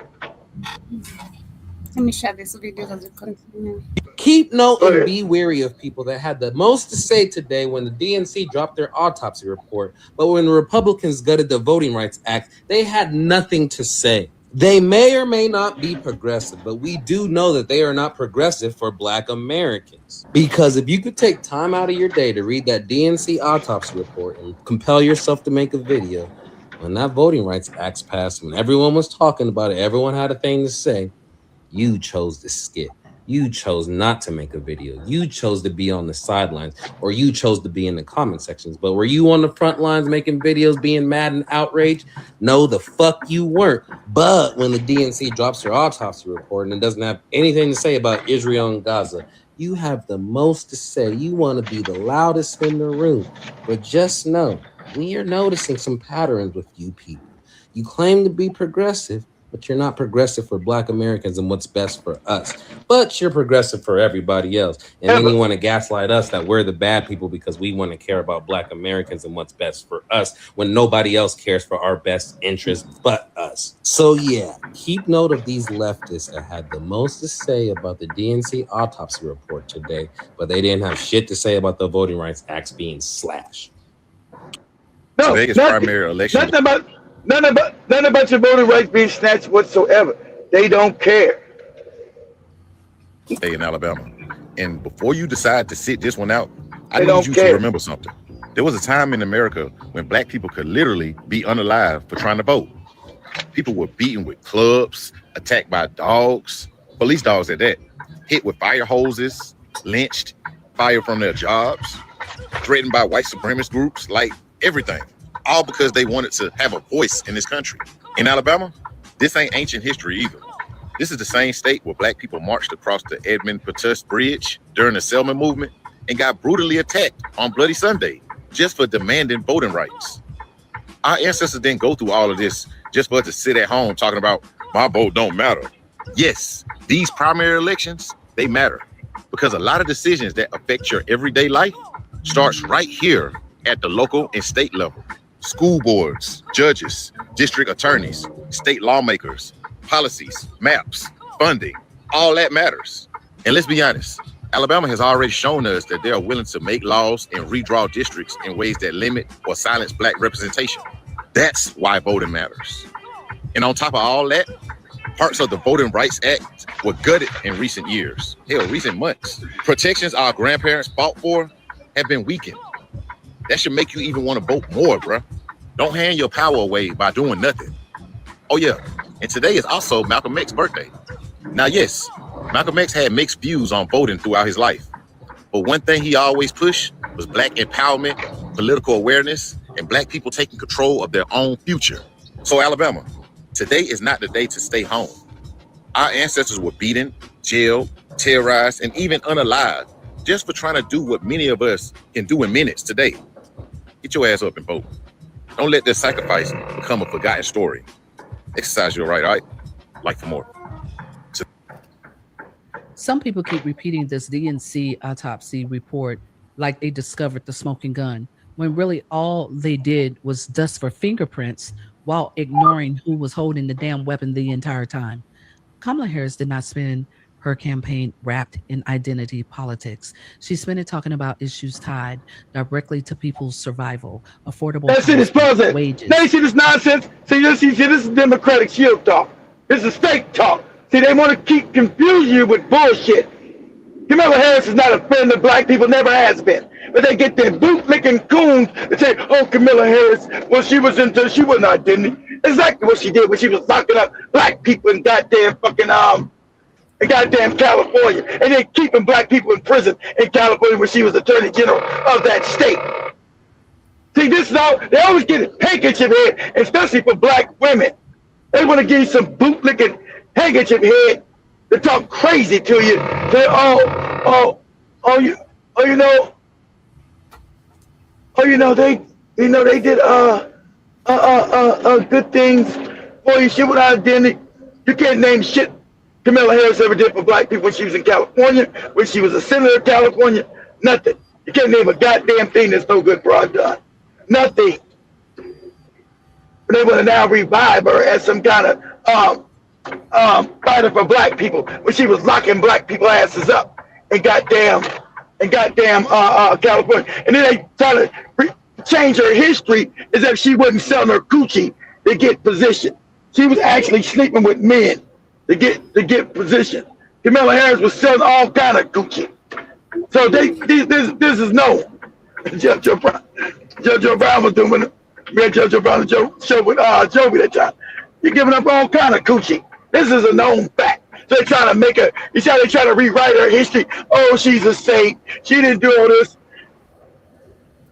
Let me share this video as we continue. Keep note and be wary of people that had the most to say today when the DNC dropped their autopsy report, but when the Republicans gutted the Voting Rights Act, they had nothing to say. They may or may not be progressive, but we do know that they are not progressive for Black Americans. Because if you could take time out of your day to read that DNC autopsy report and compel yourself to make a video, When that Voting Rights Act passed, when everyone was talking about it, everyone had a thing to say, you chose to skip. You chose not to make a video. You chose to be on the sidelines, or you chose to be in the comment sections. But were you on the front lines making videos, being mad and outraged? No, the fuck you weren't. But when the DNC drops their autopsy report and it doesn't have anything to say about Israel and Gaza, you have the most to say. You want to be the loudest in the room. But just know, we are noticing some patterns with you people. You claim to be progressive, but you're not progressive for Black Americans and what's best for us. But you're progressive for everybody else. And then you want to gaslight us that we're the bad people because we want to care about Black Americans and what's best for us when nobody else cares for our best interests but us. So yeah, keep note of these leftists that had the most to say about the DNC autopsy report today, but they didn't have shit to say about the Voting Rights Act being slashed. No, Today is nothing, primary election. None about your voting rights being snatched whatsoever. They don't care. Day in Alabama. And before you decide to sit this one out, I They need don't you care. to remember something. There was a time in America when Black people could literally be unalive for trying to vote. People were beaten with clubs, attacked by dogs, police dogs at that, hit with fire hoses, lynched, fired from their jobs, threatened by white supremacist groups, like everything. All because they wanted to have a voice in this country. In Alabama, this ain't ancient history either. This is the same state where Black people marched across the Edmund Pettus Bridge during the Selma movement and got brutally attacked on Bloody Sunday just for demanding voting rights. Our ancestors didn't go through all of this just for us to sit at home talking about my vote don't matter. Yes, these primary elections, they matter because a lot of decisions that affect your everyday life starts right here at the local and state level. School boards, judges, district attorneys, state lawmakers, policies, maps, funding, all that matters. And let's be honest, Alabama has already shown us that they are willing to make laws and redraw districts in ways that limit or silence Black representation. That's why voting matters. And on top of all that, parts of the Voting Rights Act were gutted in recent years, hell, recent months. Protections our grandparents fought for have been weakened. That should make you even want to vote more, bruh. Don't hand your power away by doing nothing. Oh yeah, and today is also Malcolm X's birthday. Now yes, Malcolm X had mixed views on voting throughout his life. But one thing he always pushed was Black empowerment, political awareness, and Black people taking control of their own future. So Alabama, today is not the day to stay home. Our ancestors were beaten, jailed, terrorized, and even unalived just for trying to do what many of us can do in minutes today. Get your ass up and vote. Don't let their sacrifice become a forgotten story. Exercise your right, all right? Like for more. Some people keep repeating this DNC autopsy report like they discovered the smoking gun, when really all they did was dust for fingerprints while ignoring who was holding the damn weapon the entire time. Kamala Harris did not spend her campaign wrapped in identity politics. She spent it talking about issues tied directly to people's survival, affordable That shit is bullshit. wages. Now you see this nonsense? See, this is Democratic shield talk. This is fake talk. See, they want to keep confusing you with bullshit. Kamala Harris is not a friend of Black people, never has been. But they get their boot-licking coons that say, oh, Kamala Harris, well, she wasn't identity. Exactly what she did when she was locking up Black people in goddamn fucking, in goddamn California, and then keeping Black people in prison in California when she was Attorney General of that state. See, this is all, they always get a handkerchief head, especially for Black women. They want to give you some bootlicking handkerchief head to talk crazy to you. Say, they did good things for you. Shit without identity. You can't name shit Kamala Harris ever did for Black people when she was in California, when she was a senator of California. Nothing. You can't name a goddamn thing that's no good for our done. Nothing. But they want to now revive her as some kind of fighter for Black people when she was locking Black people asses up in goddamn California. And then they try to change her history as if she wasn't selling her coochie to get position. She was actually sleeping with men to get position. Kamala Harris was selling all kind of coochie. So this is known. Judge O'Brien was doing Me and JoJo Brown show with Joby that time. You're giving up all kind of coochie. This is a known fact. So they're trying to make her. They trying to rewrite her history. Oh, she's a saint. She didn't do all this.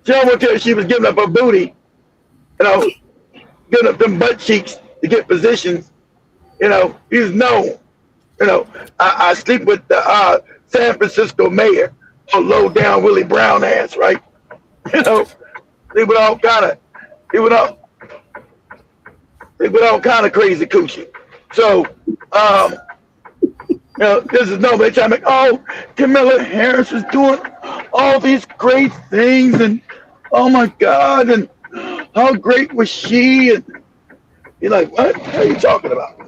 She don't tell you she was giving up her booty. You know, giving up them butt cheeks to get positions. You know, he's known. You know, I sleep with the San Francisco mayor, a low down Willie Brown ass, right? You know, sleep with all kind of, sleep with all kind of crazy coochie. So, you know, this is nobody trying to make, oh, Kamala Harris is doing all these great things, and oh my God, and how great was she? And you're like, what? What are you talking about?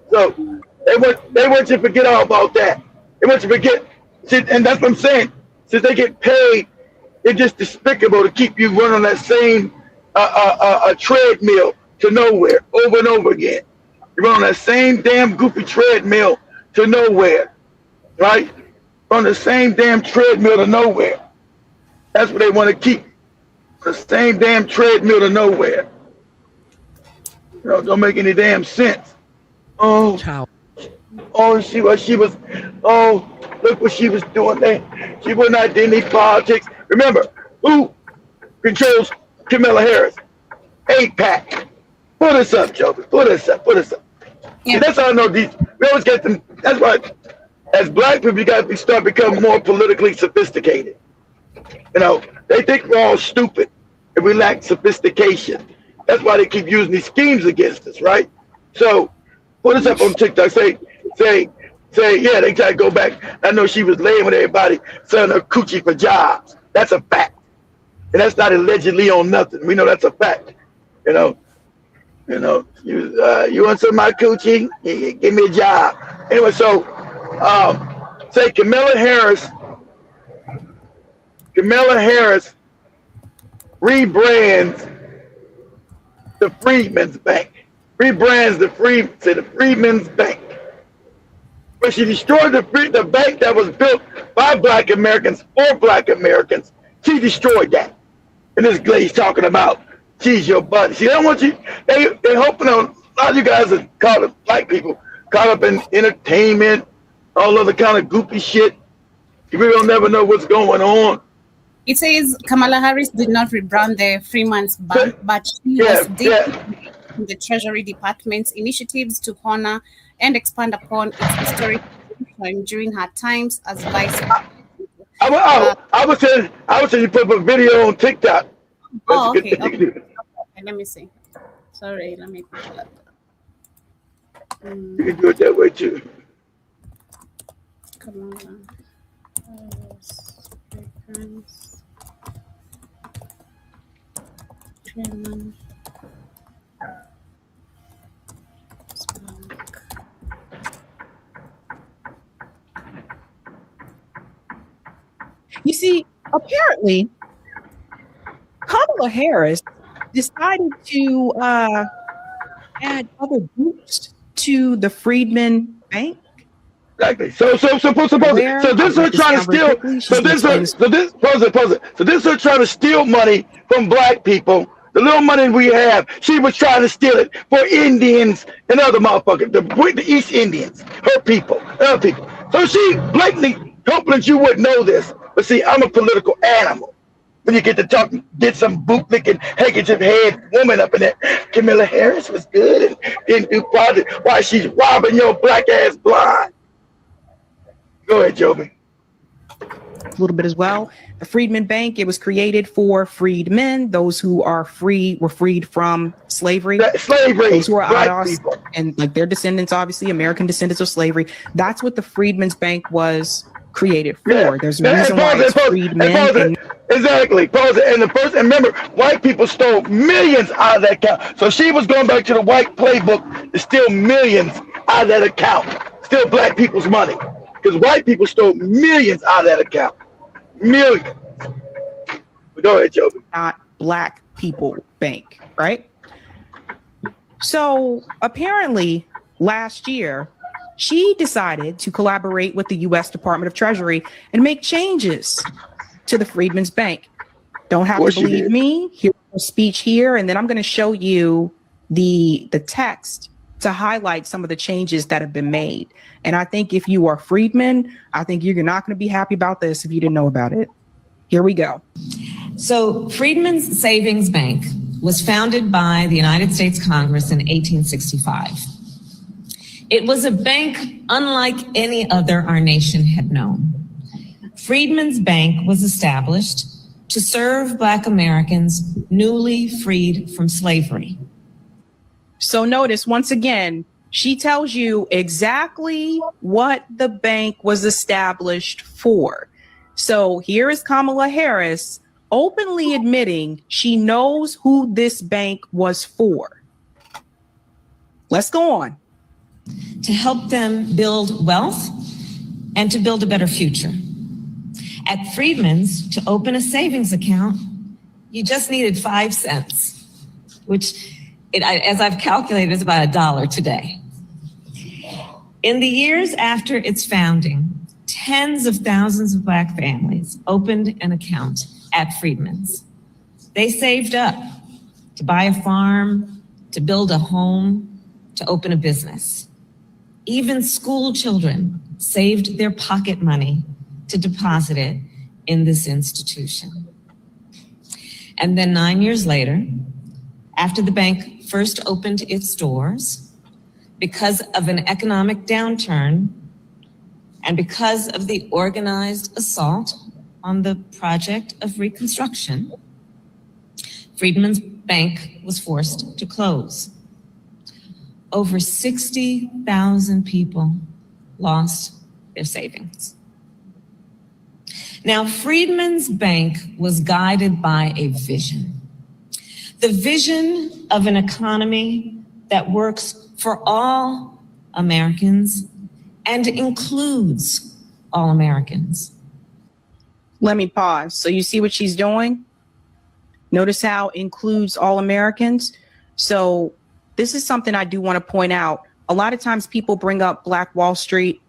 So they want you to forget all about that. They want you to forget, and that's what I'm saying. Since they get paid, it's just despicable to keep you running on that same a treadmill to nowhere over and over again. You run on that same damn goofy treadmill to nowhere, right? On the same damn treadmill to nowhere. That's what they want to keep. The same damn treadmill to nowhere. You know, don't make any damn sense. Oh, she was. Oh, look what she was doing there. She was not in any politics. Remember, who controls Kamala Harris? AIPAC. Put us up, Joe. Put us up. Yeah. See, that's how I know these. We always get them. That's why, as black people, you got to start becoming more politically sophisticated. You know, they think we're all stupid and we lack sophistication. That's why they keep using these schemes against us, right? So, put us up on TikTok. Say, yeah, they try to go back. I know she was laying with everybody, selling her coochie for jobs. That's a fact. And that's not allegedly on nothing. We know that's a fact. You know, you want some of my coochie? Give me a job. Anyway, so say Kamala Harris rebrands the Freedmen's Bank. Rebrands the Freedmen's Bank. But she destroyed the bank that was built by black Americans for black Americans. She destroyed that. And this Glaze talking about she's your buddy. See, they don't want you. They hoping on a lot of you guys are caught up, black people, caught up in entertainment, all other kind of goofy shit. You really don't never know what's going on. It says Kamala Harris did not rebrand the Freeman's Bank, but she was deep in the Treasury Department's initiatives to honor and expand upon its historic tradition during her times as vice president. I would say you put a video on TikTok. Oh, okay. Let me see. Sorry, let me pull up. You can do it that way too. Kamala Harris. You see, apparently, Kamala Harris decided to add other groups to the Freedmen Bank. Exactly. So this is her trying to steal. So this is her trying to steal money from black people. The little money we have, she was trying to steal it for Indians and other motherfuckers, the East Indians, her people, other people. So she blatantly, hoping that you wouldn't know this, but see, I'm a political animal. When you get to talk, get some bootlicking, handkerchief head woman up in there. Kamala Harris was good and didn't do project. Why she's robbing your black ass blind. Go ahead, Joby. A little bit as well. The Freedmen Bank, it was created for freedmen, those who are free, were freed from slavery. Those who are outlaws and like their descendants, obviously American descendants of slavery. That's what the Freedmen's Bank was created for. Yeah. There's a reason why it's freedmen. Exactly. And remember, white people stole millions out of that account. So she was going back to the white playbook to steal millions out of that account. Steal black people's money. Because white people stole millions out of that account. Millions. Go ahead, Joby. Not Black People Bank, right? So apparently last year, she decided to collaborate with the U.S. Department of Treasury and make changes to the Freedmen's Bank. Don't have to believe me. Here's her speech here, and then I'm going to show you the text to highlight some of the changes that have been made. And I think if you are freedmen, I think you're not going to be happy about this if you didn't know about it. Here we go. So Freedmen's Savings Bank was founded by the United States Congress in 1865. It was a bank unlike any other our nation had known. Freedmen's Bank was established to serve Black Americans newly freed from slavery. So notice, once again, she tells you exactly what the bank was established for. So here is Kamala Harris openly admitting she knows who this bank was for. Let's go on. To help them build wealth and to build a better future. At Freedmen's, to open a savings account, you just needed 5 cents, which, as I've calculated, is about $1 today. In the years after its founding, tens of thousands of Black families opened an account at Freedmen's. They saved up to buy a farm, to build a home, to open a business. Even school children saved their pocket money to deposit it in this institution. And then 9 years later, after the bank first opened its doors, because of an economic downturn and because of the organized assault on the project of Reconstruction, Freedmen's Bank was forced to close. Over 60,000 people lost their savings. Now, Freedmen's Bank was guided by a vision. The vision of an economy that works for all Americans and includes all Americans. Let me pause. So you see what she's doing? Notice how includes all Americans. So this is something I do want to point out. A lot of times people bring up Black Wall Street,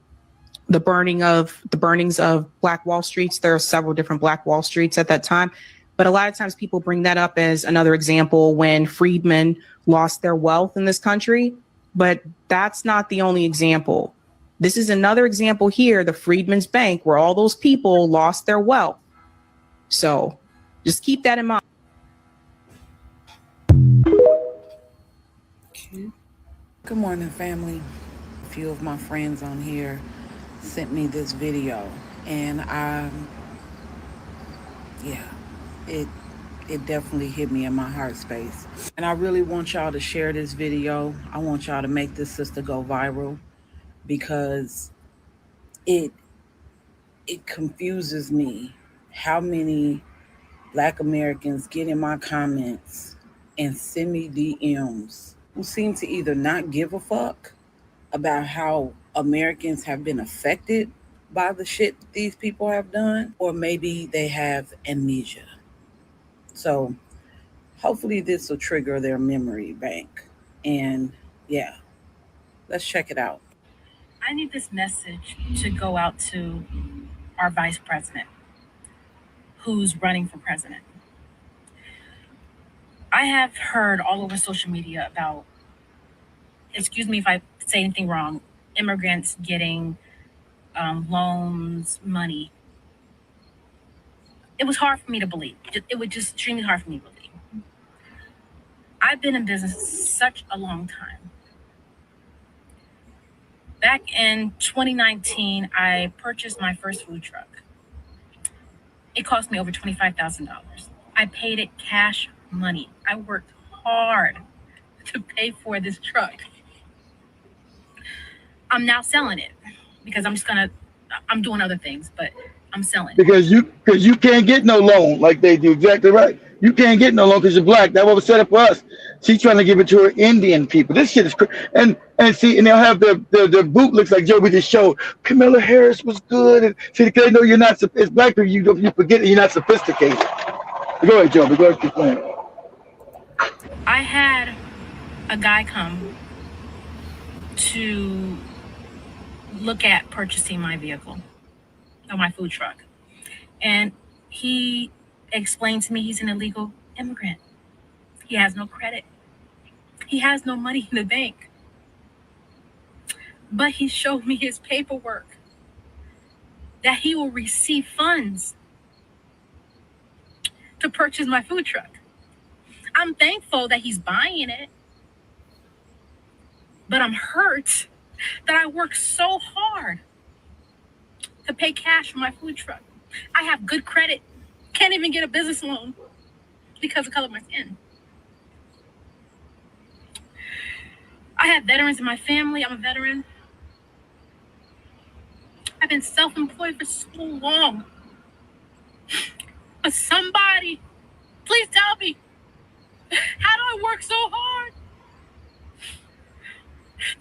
the burnings of Black Wall Streets. There are several different Black Wall Streets at that time. But a lot of times people bring that up as another example when freedmen lost their wealth in this country. But that's not the only example. This is another example here, the Freedmen's Bank, where all those people lost their wealth. So just keep that in mind. Good morning, family. A few of my friends on here sent me this video, and it definitely hit me in my heart space. And I really want y'all to share this video. I want y'all to make this sister go viral, because it confuses me how many Black Americans get in my comments and send me DMs who seem to either not give a fuck about how Americans have been affected by the shit that these people have done, or maybe they have amnesia. So hopefully this will trigger their memory bank. And yeah, let's check it out. I need this message to go out to our vice president who's running for president. I have heard all over social media about, excuse me if I say anything wrong, immigrants getting loans, money. It was hard for me to believe. It was just extremely hard for me to believe. I've been in business such a long time. Back in 2019, I purchased my first food truck. It cost me over $25,000. I paid it cash money. I worked hard to pay for this truck. I'm now selling it because I'm doing other things, but I'm selling. Because you can't get no loan like they do. Exactly right. You can't get no loan because you're Black. That was set up for us. She's trying to give it to her Indian people. This shit is and see, and they'll have the boot looks like Joe. We just showed Kamala Harris was good, and see, because they know you're not. It's Black people. You forget that you're not sophisticated. Go ahead, Joe. Go ahead, keep playing. I had a guy come to look at purchasing my vehicle, or my food truck, and he explained to me he's an illegal immigrant. He has no credit. He has no money in the bank. But he showed me his paperwork that he will receive funds to purchase my food truck. I'm thankful that he's buying it, but I'm hurt that I worked so hard to pay cash for my food truck. I have good credit, can't even get a business loan because of the color of my skin. I have veterans in my family. I'm a veteran. I've been self-employed for so long. But somebody, please tell me, how do I work so hard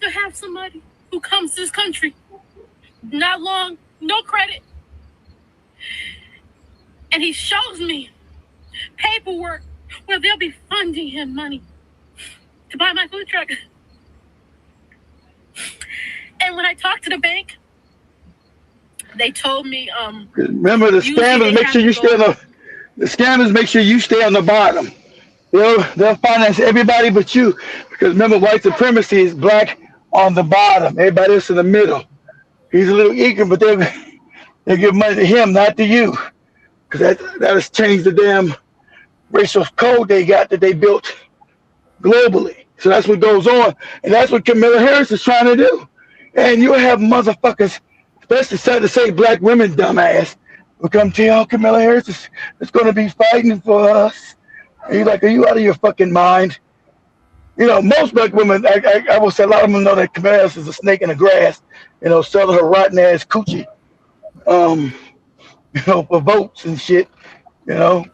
to have somebody who comes to this country, not long, no credit, and he shows me paperwork where they'll be funding him money to buy my food truck. And when I talked to the bank, they told me, remember the scammers make sure you stay on the scammers make sure you stay on the bottom. They'll finance everybody but you, because remember, white supremacy is black on the bottom, everybody else in the middle. He's a little ignorant, but they give money to him, not to you, because that has changed the damn racial code they got that they built globally. So that's what goes on, and that's what Kamala Harris is trying to do. And you'll have motherfuckers, especially sad to say, black women, dumbass, will come to you, oh, Kamala Harris is going to be fighting for us. And you're like, are you out of your fucking mind? You know, most black women, I will say a lot of them know that Kamala Harris is a snake in the grass, you know, selling her rotten ass coochie, you know, for votes and shit, you know.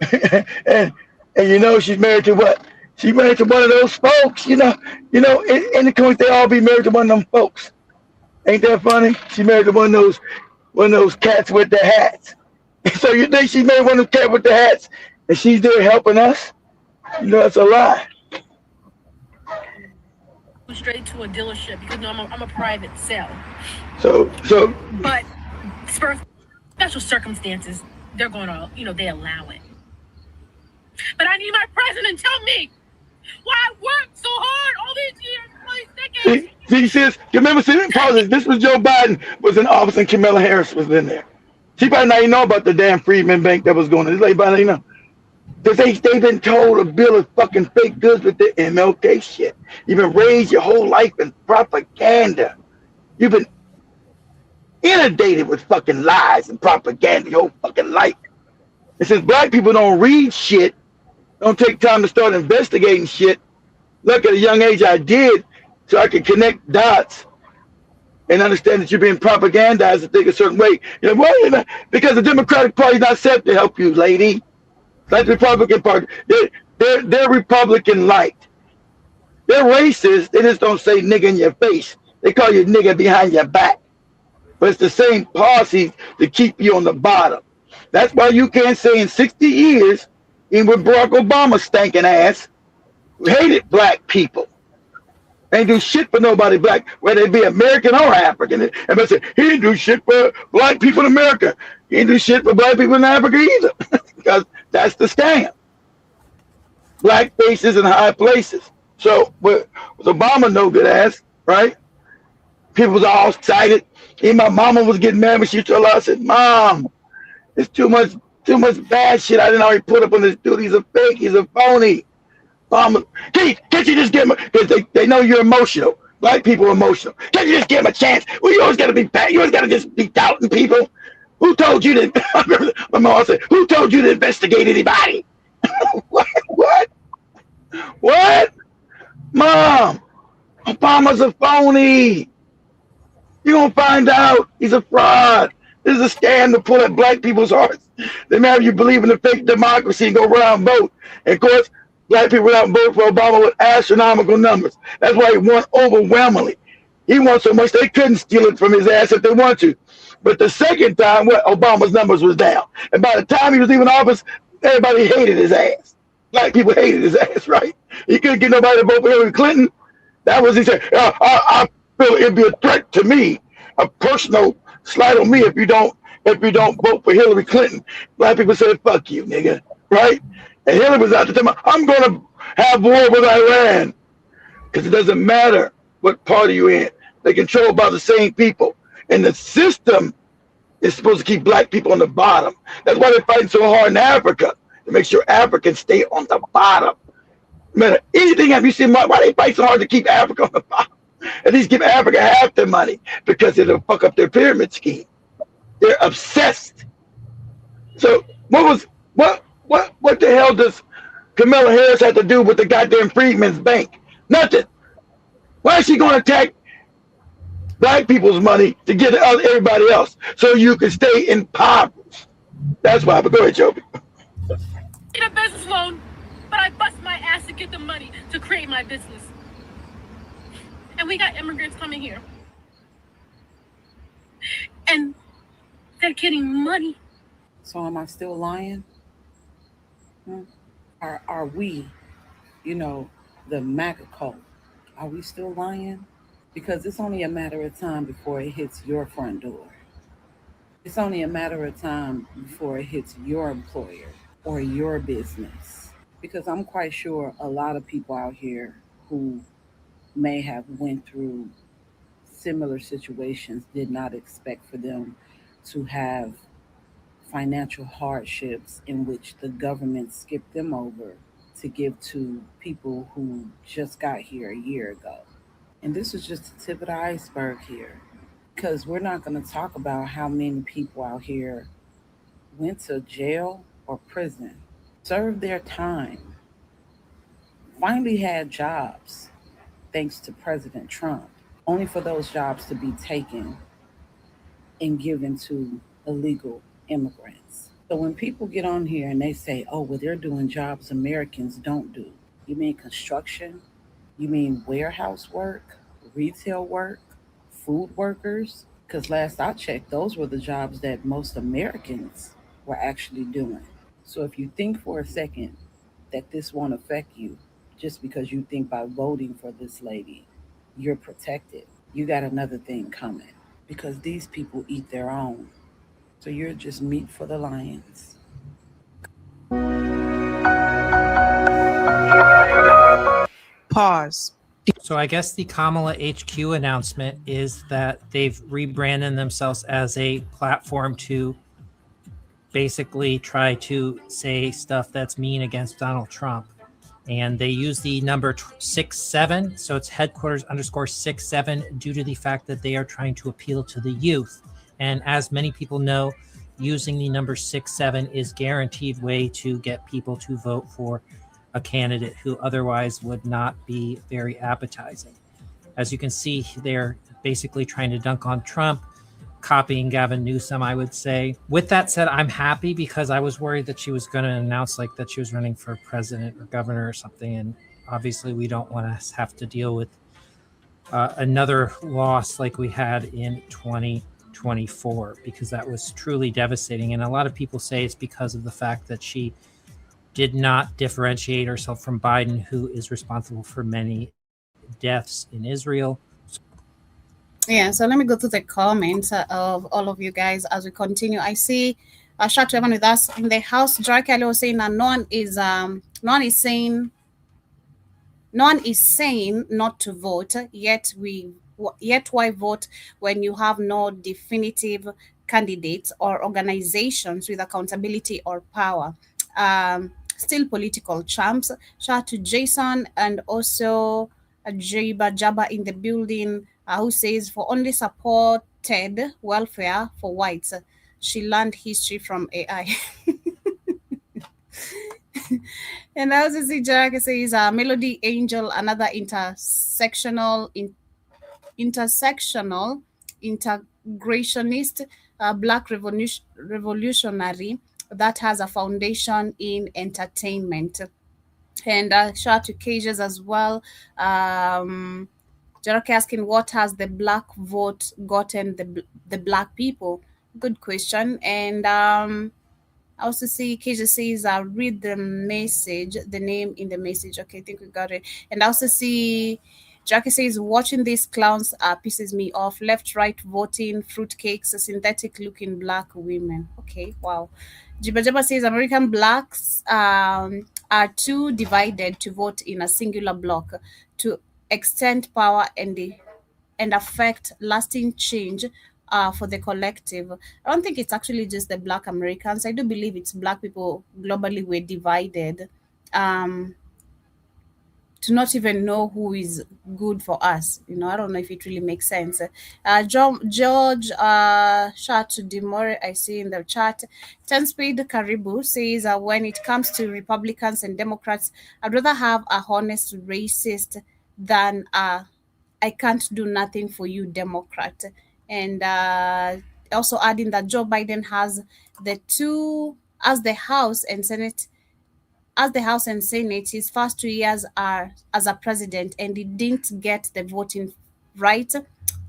and you know, she's married to what? She's married to one of those folks, you know, in the comics, they all be married to one of them folks. Ain't that funny? She married to one of those cats with the hats. So you think she married one of those cats with the hats and she's there helping us? You know, that's a lie. Straight to a dealership because I'm a private sale. But for special circumstances, they're going to, they allow it. But I need my president to tell me why I worked so hard all these years, all these decades. See, sis, remember, this was Joe Biden was in office and Kamala Harris was in there. She probably not even know about the damn Freedman Bank that was going on. This lady probably not even know. Because they've been told a bill of fucking fake goods with the MLK shit. You've been raised your whole life in propaganda. You've been inundated with fucking lies and propaganda your whole fucking life. And since black people don't read shit, don't take time to start investigating shit, look, at a young age I did, so I could connect dots and understand that you're being propagandized to think a certain way. You know, well, because the Democratic Party is not set to help you, lady. Like the Republican Party, they're Republican light. They're racist. They just don't say nigga in your face. They call you nigga behind your back. But it's the same policy to keep you on the bottom. That's why you can't say in 60 years, even with Barack Obama's stinking ass, hated black people. Ain't do shit for nobody black, whether it be American or African. And I say, he didn't do shit for black people in America. He didn't do shit for black people in Africa either. Because that's the scam. Black faces in high places. So with Obama, no good ass, right? People was all excited. Even my mama was getting mad when she told us, I said, Mom, it's too much bad shit I didn't already put up on this dude. He's a fake, he's a phony. Can't you just give him, because they know you're emotional. Black people are emotional. Can't you just give him a chance? Well, you always got to be bad. You always got to just be doubting people. Who told you to, my mom said, who told you to investigate anybody? What? Mom, Obama's a phony. You're going to find out he's a fraud. This is a scam to pull at black people's hearts. They have you believe in the fake democracy and go around and vote. And of course, black people went out and voted for Obama with astronomical numbers. That's why he won overwhelmingly. He won so much they couldn't steal it from his ass if they wanted to. But the second time, Obama's numbers was down. And by the time he was leaving office, everybody hated his ass. Black people hated his ass, right? He couldn't get nobody to vote for Hillary Clinton. That was, he said, I feel it'd be a threat to me, a personal slight on me if you don't vote for Hillary Clinton. Black people said, fuck you, nigga, right? And Hillary was out there telling me, I'm going to have war with Iran because it doesn't matter what party you're in. They're controlled by the same people. And the system is supposed to keep black people on the bottom. That's why they're fighting so hard in Africa, to make sure Africans stay on the bottom. No matter anything, have you seen why they fight so hard to keep Africa on the bottom? At least give Africa half their money because it'll fuck up their pyramid scheme. They're obsessed. So what the hell does Kamala Harris have to do with the goddamn Freedmen's Bank? Nothing. Why is she going to attack black people's money to get everybody else so you can stay impoverished? That's why. But go ahead, Joby. Get a business loan, but I bust my ass to get the money to create my business. And we got immigrants coming here. And they're getting money. So am I still lying? Are we, the MAGA cult, are we still lying? Because it's only a matter of time before it hits your front door. It's only a matter of time before it hits your employer or your business. Because I'm quite sure a lot of people out here who may have went through similar situations did not expect for them to have financial hardships in which the government skipped them over to give to people who just got here a year ago. And this is just the tip of the iceberg here, because we're not going to talk about how many people out here went to jail or prison, served their time, finally had jobs thanks to President Trump, only for those jobs to be taken and given to illegal immigrants. So when people get on here and they say, oh, well, they're doing jobs Americans don't do. You mean construction? You mean warehouse work, retail work, food workers? Because last I checked, those were the jobs that most Americans were actually doing. So if you think for a second that this won't affect you just because you think by voting for this lady, you're protected, you got another thing coming, because these people eat their own. So you're just meat for the lions. Pause. So I guess the Kamala HQ announcement is that they've rebranded themselves as a platform to basically try to say stuff that's mean against Donald Trump. And they use the number 67, so it's headquarters _67, due to the fact that they are trying to appeal to the youth. And as many people know, using the number 67 is guaranteed way to get people to vote for a candidate who otherwise would not be very appetizing. As you can see, they're basically trying to dunk on Trump, copying Gavin Newsom, I would say. With that said, I'm happy because I was worried that she was going to announce like that she was running for president or governor or something. And obviously we don't want to have to deal with another loss like we had in 2024, because that was truly devastating. And a lot of people say it's because of the fact that she did not differentiate herself from Biden, who is responsible for many deaths in Israel. Yeah, so let me go to the comments of all of you guys as we continue. I see shout to everyone with us in the house. Drake was saying that no one is saying not to vote, yet why vote when you have no definitive candidates or organizations with accountability or power? Still political champs. Shout out to Jason and also Jaba Jaba in the building, who says for only supported welfare for whites. She learned history from AI. And I also see Jack says Melody Angel, another integrationist, black revolutionary that has a foundation in entertainment. And shout out to Cages as well. Jarek asking, what has the black vote gotten the black people? Good question. And I also see Keisha says, read the message, the name in the message. Okay, I think we got it. And I also see Jackie says, watching these clowns pisses me off. Left, right voting, fruitcakes, synthetic looking black women. Okay, wow. Jibba says, American blacks are too divided to vote in a singular bloc to extend power and affect lasting change for the collective. I don't think it's actually just the Black Americans. I do believe it's Black people globally were divided to not even know who is good for us. I don't know if it really makes sense. George Shat Demore, I see in the chat. 10 Speed Karibu says, when it comes to Republicans and Democrats, I'd rather have a honest racist than I can't do nothing for you, Democrat. And also adding that Joe Biden has the House and Senate. As the House and Senate, his first 2 years are as a president, and he didn't get the voting right.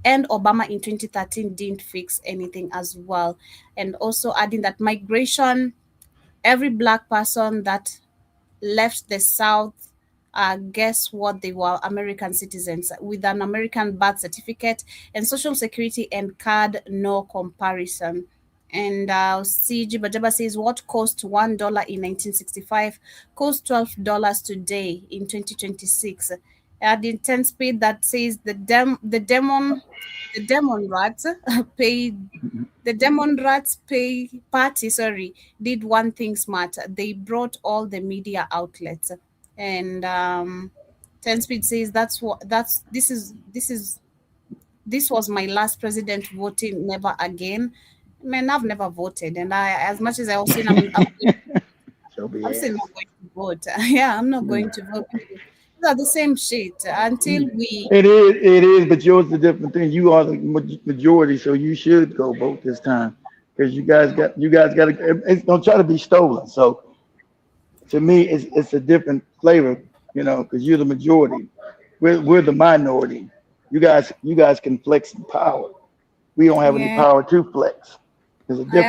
And Obama in 2013 didn't fix anything as well. And also adding that migration, every Black person that left the South, guess what? They were American citizens with an American birth certificate and social security and card, no comparison. And see, Jibba says, what cost $1 in 1965 costs $12 today in 2026. The 10 Speed that says the demon rats paid. The Demon Rats Party, did one thing smart. They brought all the media outlets, and 10 Speed says this was my last president voting, never again. Man, I've never voted, and as much as I also I'm still not going to vote. Yeah, I'm not going to vote. These are the same shit until we. It is, but yours is a different thing. You are the majority, so you should go vote this time because you guys got to. Don't try to be stolen. So, to me, it's a different flavor, because you're the majority. We're the minority. You guys can flex in power. We don't have any power to flex. I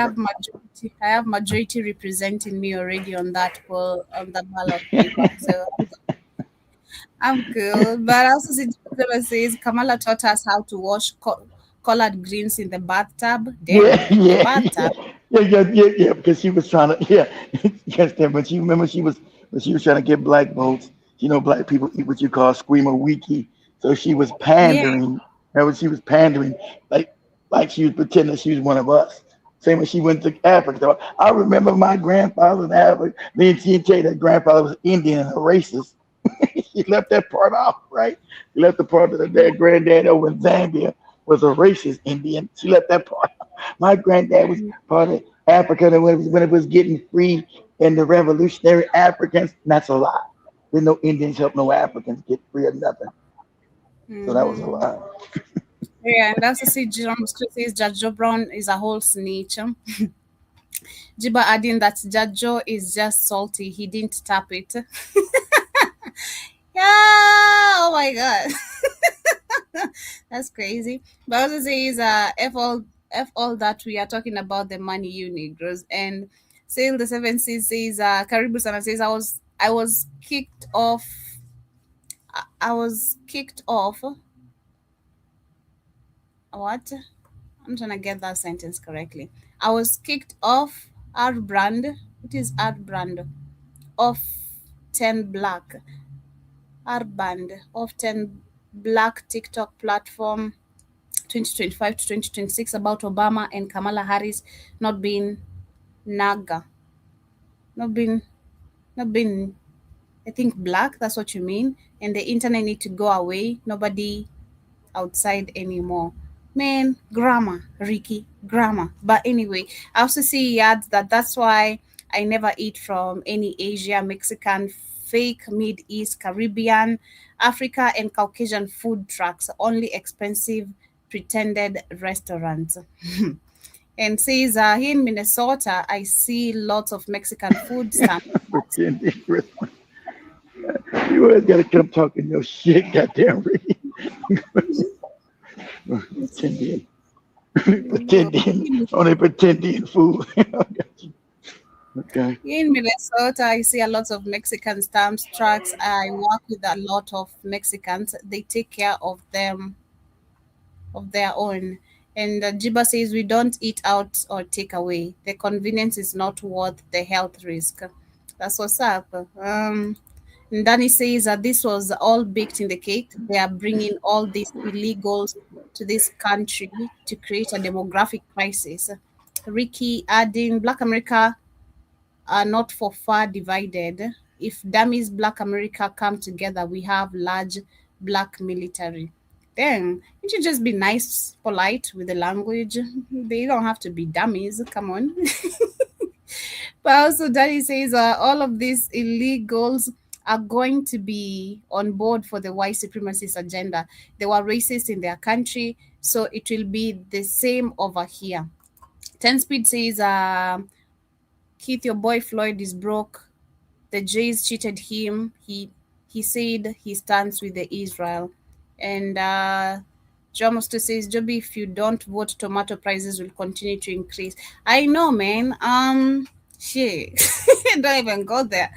have majority representing me already on that ballot paper. So I'm cool. But also says Kamala taught us how to wash collard greens in the bathtub. Yeah. Because she was trying to, yes, but she remember she was trying to get black votes. Black people eat what you call screamer wiki. So she was pandering. She was pandering, like she was pretending she was one of us. Same when she went to Africa. I remember my grandfather in Africa. Me and TNT, that grandfather was Indian and a racist. He left that part off, right? He left the part that their granddad over in Zambia was a racist Indian. She left that part. My granddad was part of Africa when it was getting free and the revolutionary Africans. That's a lie. There's no Indians help no Africans get free or nothing. So that was a lie. Yeah, and also see Jerome says Judge Joe Brown is a whole snitch. Jiba adding that Judge Joe is just salty. He didn't tap it. Yeah, oh my god. That's crazy. But also says F all that we are talking about the money, you Negroes. And Sail the 7 says Caribou Sana says I was kicked off. What? I'm trying to get that sentence correctly. I was kicked off our brand. It is our brand of 10 black. Our band of 10 black TikTok platform 2025 to 2026 about Obama and Kamala Harris not being NAGA. Not being I think black, that's what you mean. And the internet need to go away. Nobody outside anymore. Man, grammar, Ricky, grammar. But anyway, I also see he adds that's why I never eat from any Asia, Mexican, fake, Mid East, Caribbean, Africa, and Caucasian food trucks, only expensive pretended restaurants. And says here in Minnesota, I see lots of Mexican food stands. You always gotta come talking your shit, goddamn Ricky. Pretending, only pretending food. Okay. In Minnesota, I see a lot of Mexican stamps trucks. I work with a lot of Mexicans. They take care of them, of their own. And Jiba says we don't eat out or take away. The convenience is not worth the health risk. That's what's up. And Danny says that this was all baked in the cake. They are bringing all these illegals to this country to create a demographic crisis. Ricky adding, Black America are not for far divided. If dummies Black America come together, we have large Black military. Then you should just be nice, polite with the language. They don't have to be dummies. Come on. But also, Daddy says all of these illegals are going to be on board for the white supremacist agenda. They were racist in their country, so it will be the same over here. 10 Speed says, Keith, your boy Floyd is broke. The Jays cheated him. He said he stands with the Israel. And John Musto says, Joby, if you don't vote, tomato prices will continue to increase. I know, man. Shit. Don't even go there.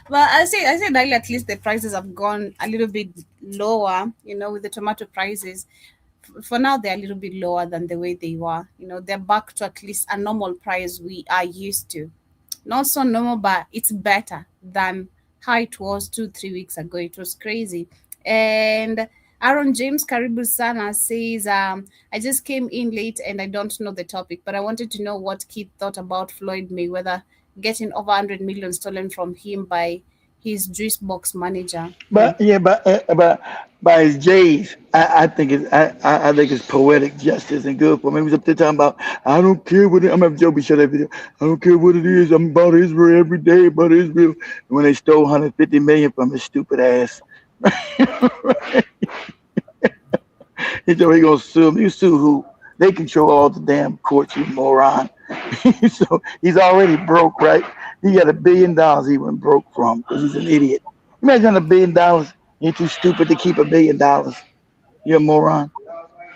But I said earlier, at least the prices have gone a little bit lower, with the tomato prices. For now, they're a little bit lower than the way they were. They're back to at least a normal price we are used to. Not so normal, but it's better than how it was 2-3 weeks ago. It was crazy. And Aaron James Karibu Sana says, I just came in late and I don't know the topic, but I wanted to know what Keith thought about Floyd Mayweather getting over 100 million stolen from him by his juice box manager. But yeah, but by his J's, I think I think it's poetic justice and good for him. He was up there talking about, I don't care what I'm having Joby show that video. I don't care what it is. I'm about Israel every day, about Israel. When they stole 150 million from his stupid ass. He said he gonna sue him. You sue who? They control all the damn courts, you moron. So he's already broke, right? He got $1 billion he went broke from because he's an idiot. Imagine $1 billion. You're too stupid to keep $1 billion. You're a moron.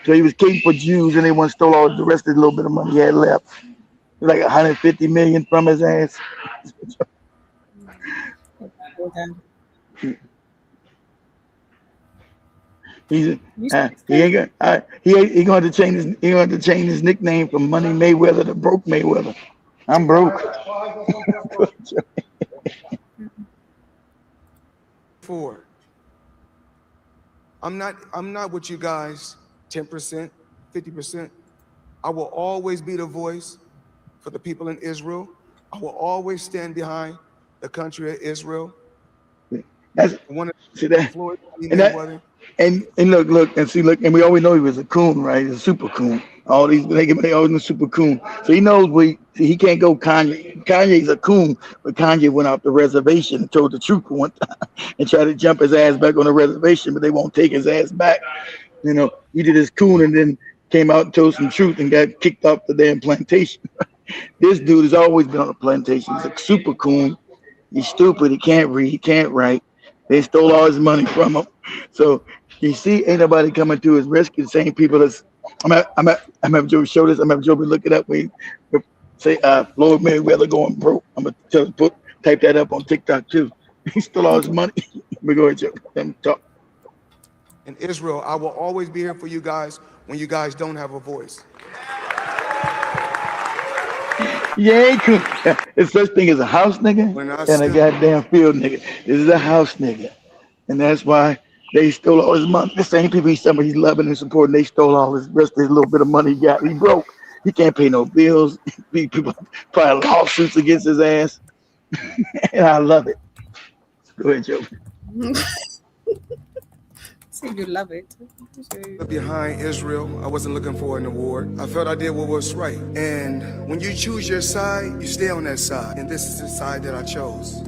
So he was king for Jews and they went stole all the rest of the little bit of money he had left. It was like 150 million from his ass. He ain't gonna he going to change his nickname from Money Mayweather to Broke Mayweather. I'm broke. I'm not with you guys 10%, 50%. I will always be the voice for the people in Israel. I will always stand behind the country of Israel. See that? And look, and we always know he was a coon, right? He's a super coon. All these they always know super coon. So he knows he can't go Kanye. Kanye's a coon, but Kanye went off the reservation and told the truth one time and tried to jump his ass back on the reservation, but they won't take his ass back. He did his coon and then came out and told some truth and got kicked off the damn plantation. This dude has always been on the plantation. He's a super coon. He's stupid. He can't read. He can't write. They stole all his money from him. So you see, ain't nobody coming to his rescue. The same people that's I'm having Joe show this. I'm having Joe look it up. We say Floyd Mayweather going broke. I'm gonna type that up on TikTok too. He stole all his money. We go ahead, Joe. Let me talk. In Israel, I will always be here for you guys when you guys don't have a voice. Yeah, there's such thing as a house nigga and a goddamn field nigga. This is a house nigga. And that's why they stole all his money. The same people he's loving and supporting, they stole all his rest of his little bit of money he got. He broke. He can't pay no bills. People file lawsuits against his ass. And I love it. Go ahead, Joe. You love it. Behind Israel, I wasn't looking for an award. I felt I did what was right. And when you choose your side, you stay on that side. And this is the side that I chose.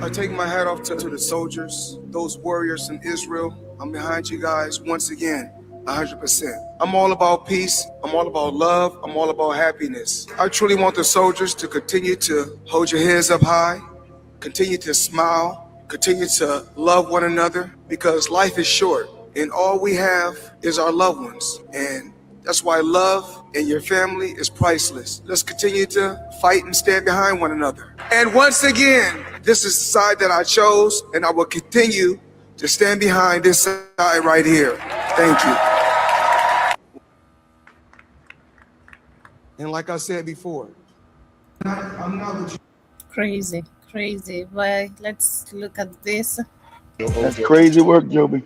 I take my hat off to the soldiers, those warriors in Israel. I'm behind you guys once again, 100%. I'm all about peace. I'm all about love. I'm all about happiness. I truly want the soldiers to continue to hold your heads up high, continue to smile, continue to love one another, because life is short and all we have is our loved ones. And That's why love in your family is priceless. Let's continue to fight and stand behind one another. And once again, this is the side that I chose, and I will continue to stand behind this side right here. Thank you. And like I said before, I'm not with you. Crazy. But let's look at this. That's crazy work, Joby.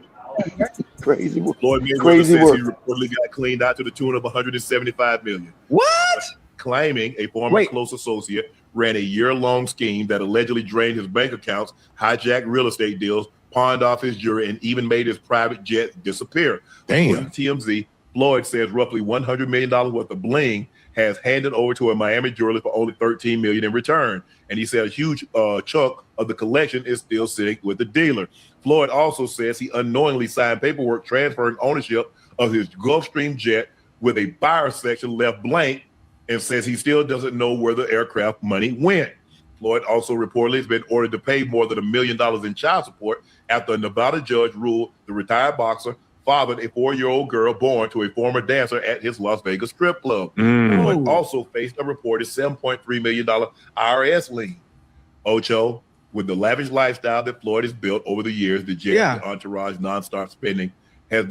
Crazy work. Floyd Mayweather Crazy says work. he reportedly got cleaned out to the tune of $175 million. What? Claiming a former close associate ran a year-long scheme that allegedly drained his bank accounts, hijacked real estate deals, pawned off his jewelry, and even made his private jet disappear. Damn. According to TMZ, Floyd says roughly $100 million worth of bling has handed over to a Miami jeweler for only $13 million in return. And he said a huge chunk of the collection is still sitting with the dealer. Floyd also says he unknowingly signed paperwork transferring ownership of his Gulfstream jet with a buyer section left blank, and says he still doesn't know where the aircraft money went. Floyd also reportedly has been ordered to pay more than $1 million in child support after a Nevada judge ruled the retired boxer fathered a 4-year-old girl born to a former dancer at his Las Vegas strip club. Floyd also faced a reported $7.3 million IRS lien. Ocho, with the lavish lifestyle that Floyd has built over the years, the jet and entourage nonstop spending, has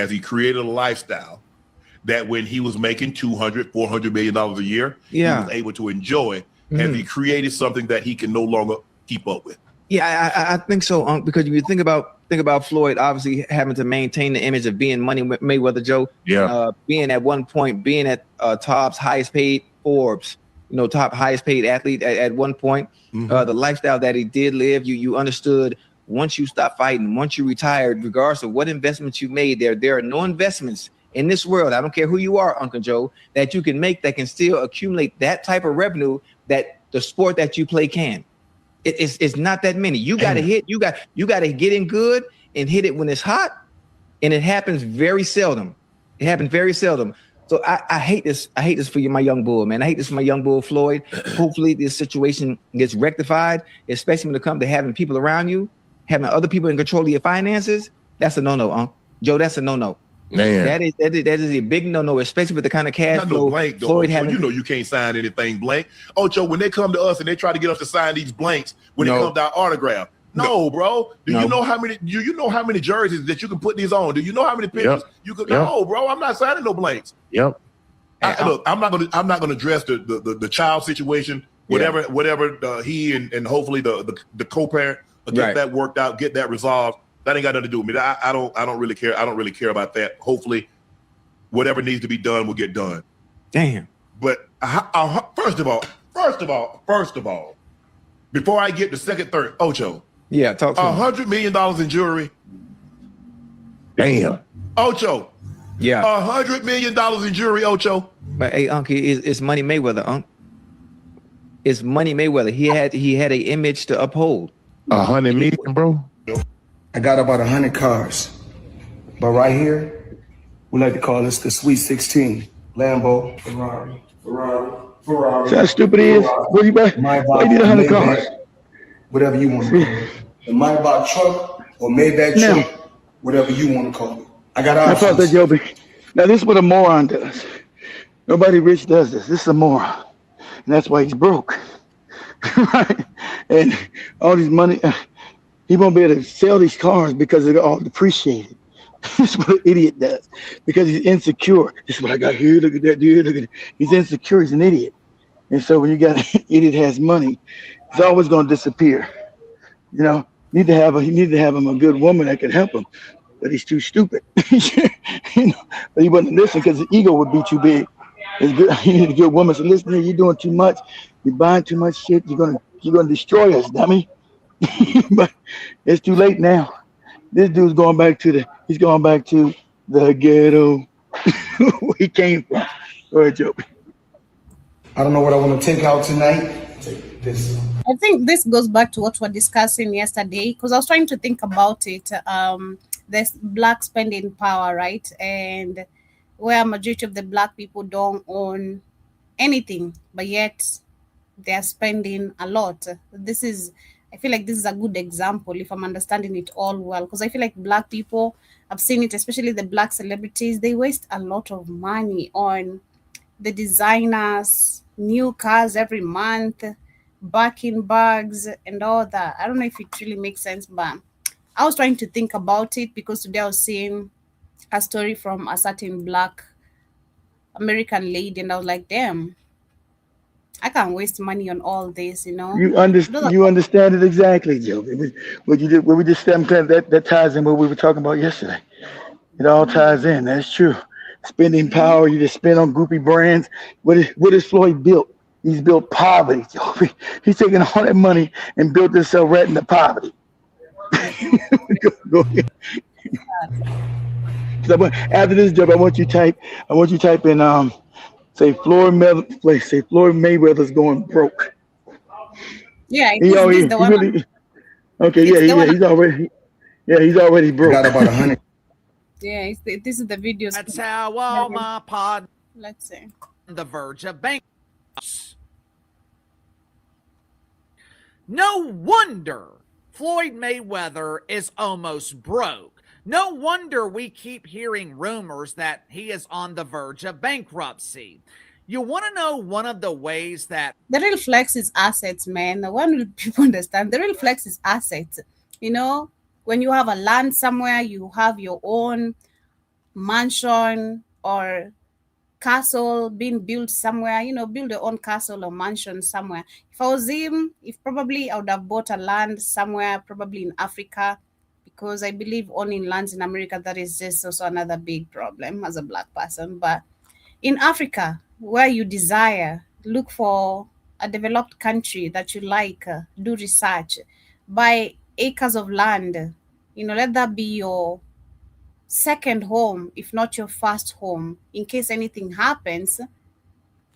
he created a lifestyle that when he was making $200-400 million a year, he was able to enjoy? Has he created something that he can no longer keep up with? Yeah, I think so, because if you think about Floyd obviously having to maintain the image of being Money Mayweather Joe, being at one point, being at Top's highest paid Forbes, top highest paid athlete at one point, the lifestyle that he did live, you understood once you stop fighting, once you retired, regardless of what investments you made, there are no investments in this world, I don't care who you are, Uncle Joe, that you can make that can still accumulate that type of revenue that the sport that you play can. It's not that many. You got to hit. You got to get in good and hit it when it's hot, and it happens very seldom. It happens very seldom. So I hate this. I hate this for you, my young bull, man. I hate this for my young bull, Floyd. Hopefully, this situation gets rectified, especially when it comes to having people around you, having other people in control of your finances. That's a no-no, Joe. That's a no-no. Man, that is a big no-no, especially with the kind of cash Not flow. no blank, though. Floyd Ocho, you can't sign anything blank. Ocho, when they come to us and they try to get us to sign these blanks when it comes to our autograph, bro. Do you know how many jerseys that you can put these on? Do you know how many pictures you could? No, bro. I'm not signing no blanks. Look, I'm not gonna address the child situation. Whatever he and hopefully the co-parent will get that worked out, get that resolved. That ain't got nothing to do with me. I don't really care. I don't really care about that. Hopefully, whatever needs to be done will get done. Damn. But first of all, before I get to second, third, Ocho. Yeah, talk to $100 million in jewelry. Damn. Ocho. Yeah. $100 million in jewelry, Ocho. But hey, Uncle, it's Money Mayweather, Unc. It's Money Mayweather. He had an image to uphold. 100 million, bro. I got about 100 cars, but right here, we like to call this the Sweet 16. Lambo, Ferrari. See how stupid he is? What you buy? Why you need 100 cars? Whatever you want to call it. The Maybach truck or Maybach truck, whatever you want to call it. I got That's options. what Joby. Now this is what a moron does. Nobody rich does this. This is a moron, and that's why he's broke. Right? And all these money. He won't be able to sell these cars because they're all depreciated. That's what an idiot does. Because he's insecure. This is what I got here. Look at that dude. Look at it. He's insecure. He's an idiot. And so when you got an idiot has money, it's always going to disappear. You need to have him a good woman that can help him. But he's too stupid. But he wouldn't listen because his ego would be too big. It's good. You need a good woman. So listen here, you're doing too much. You're buying too much shit. You're gonna destroy us, dummy. But it's too late now. This dude's going back to the ghetto where he came from. Go ahead, Joe. I don't know what I want to take out tonight. Take this. I think this goes back to what we were discussing yesterday, because I was trying to think about it. There's black spending power, right? And where a majority of the black people don't own anything, but yet they're spending a lot. This is I feel like this is a good example if I'm understanding it all well, because I feel like Black people, I've seen it, especially the Black celebrities, they waste a lot of money on the designers, new cars every month, Birkin bags, and all that. I don't know if it really makes sense, but I was trying to think about it because today I was seeing a story from a certain Black American lady, and I was like, damn, I can't waste money on all this, you know? Those are- You understand it exactly, Joe. What you did, what we just said, that ties in what we were talking about yesterday. It all ties in. That's true. Spending power, you just spend on goopy brands. What is Floyd built? He's built poverty, Joe. He's taken all that money and built himself right into poverty. Go ahead. So, after this, Joe, I want you to type in say Floyd Mayweather's going broke. Yeah, this is He the one. really okay. It's the one. He's already broke. Got about 100. Yeah, this is the videos. That's how all my pod. Let's see. On the verge of bankruptcy. No wonder Floyd Mayweather is almost broke. No wonder we keep hearing rumors that he is on the verge of bankruptcy. You want to know one of the ways that the real flex is assets, man. When will people understand? The real flex is assets. You know, when you have a land somewhere, you have your own mansion or castle being built somewhere, you know, build your own castle or mansion somewhere. If I was him, if probably I would have bought a land somewhere, probably in Africa, because I believe owning lands in America, that is just also another big problem as a Black person. But in Africa, where you desire, look for a developed country that you like, do research, buy acres of land, you know, let that be your second home, if not your first home, in case anything happens.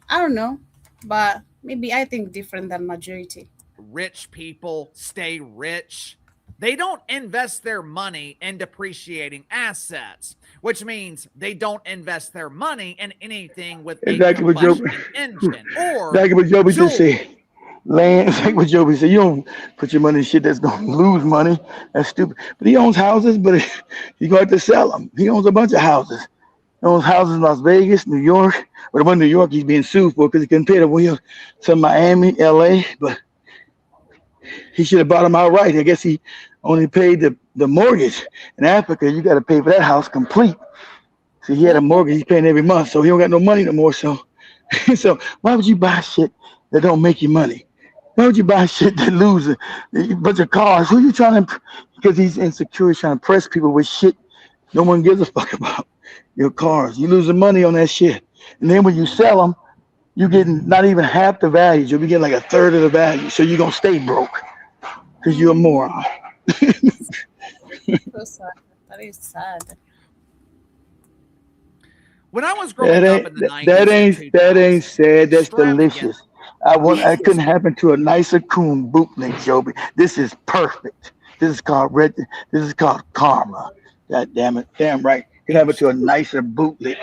I don't know, but maybe I think different than majority. rich people stay rich? They don't invest their money in depreciating assets, which means they don't invest their money in anything with Exactly a what Joe. combustion engine or Exactly what Joby just jewelry. said. Land, it's like what Joby said. You don't put your money in shit that's gonna lose money. That's stupid. But he owns houses, but he's going to have to sell them. He owns a bunch of houses. He owns houses in Las Vegas, New York. But the one in New York he's being sued for because he couldn't pay the wheel. Some Miami, LA, but he should have bought them outright. I guess he only paid the mortgage. In Africa, you got to pay for that house complete. So he had a mortgage he's paying every month, so he don't got no money no more. So, so why would you buy shit that don't make you money? Why would you buy shit that loses a bunch of cars? Who you trying to? Because he's insecure, he's trying to impress people with shit no one gives a fuck about. Your cars, you losing money on that shit, and then when you sell them, you getting not even half the value. You'll be getting like a third of the value. So you're gonna stay broke because you're a moron. So sad. That is sad. When I was growing up in the 90s, That ain't sad. That's delicious. I couldn't happen to a nicer coon bootleg, Joby. This is perfect. This is called karma. God damn it. Damn right. Could happen to a nicer bootleg.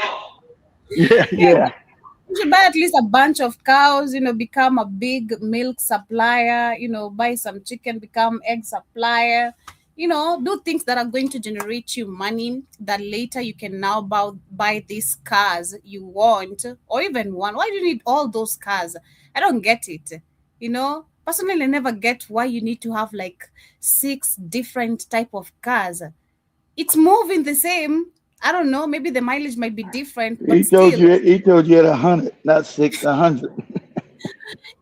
Yeah. You should buy at least a bunch of cows, you know, become a big milk supplier, you know, buy some chicken, become egg supplier, you know, do things that are going to generate you money that later you can now buy these cars you want or even one. Why do you need all those cars? I don't get it. You know, personally, I never get why you need to have like 6 different type of cars. It's moving the same. I don't know. Maybe the mileage might be different, but He told still, you at 100, not 6, 100.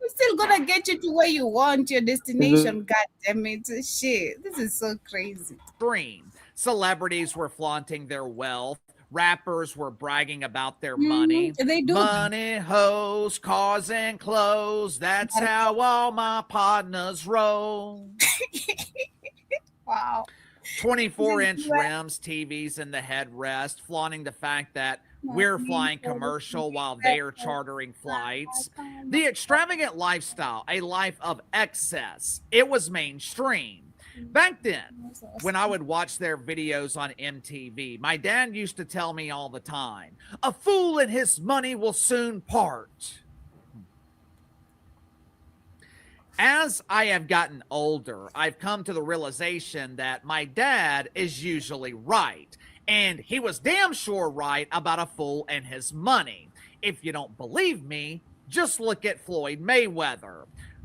it's still gonna get you to where you want your destination. God damn it. Shit. This is so crazy. Extreme. Celebrities were flaunting their wealth. Rappers were bragging about their money. They do. Money, hoes, cars, and clothes. That's how all my partners roll. Wow. 24-inch rims, TVs in the headrest, flaunting the fact that we're flying commercial while they are chartering flights. The extravagant lifestyle, a life of excess, it was mainstream. Back then, when I would watch their videos on MTV, my dad used to tell me all the time, a fool and his money will soon part. As I have gotten older, I've come to the realization that my dad is usually right. And he was damn sure right about a fool and his money. If you don't believe me, just look at Floyd Mayweather.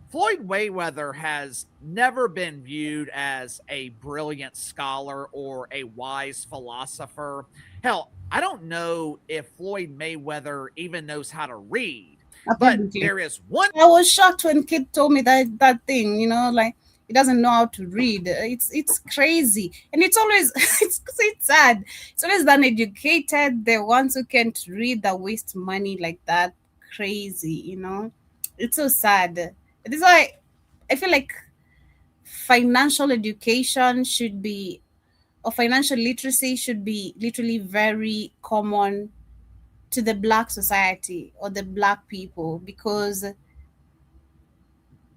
Floyd Mayweather has never been viewed as a brilliant scholar or a wise philosopher. Hell, I don't know if Floyd Mayweather even knows how to read. But there is one. I was shocked when kid told me that thing, like he doesn't know how to read. It's crazy. And it's always it's sad. It's always the uneducated, the ones who can't read, that waste money like that. Crazy, It's so sad. This is why I feel like financial education should be, or financial literacy should be literally very common to the Black society or the Black people, because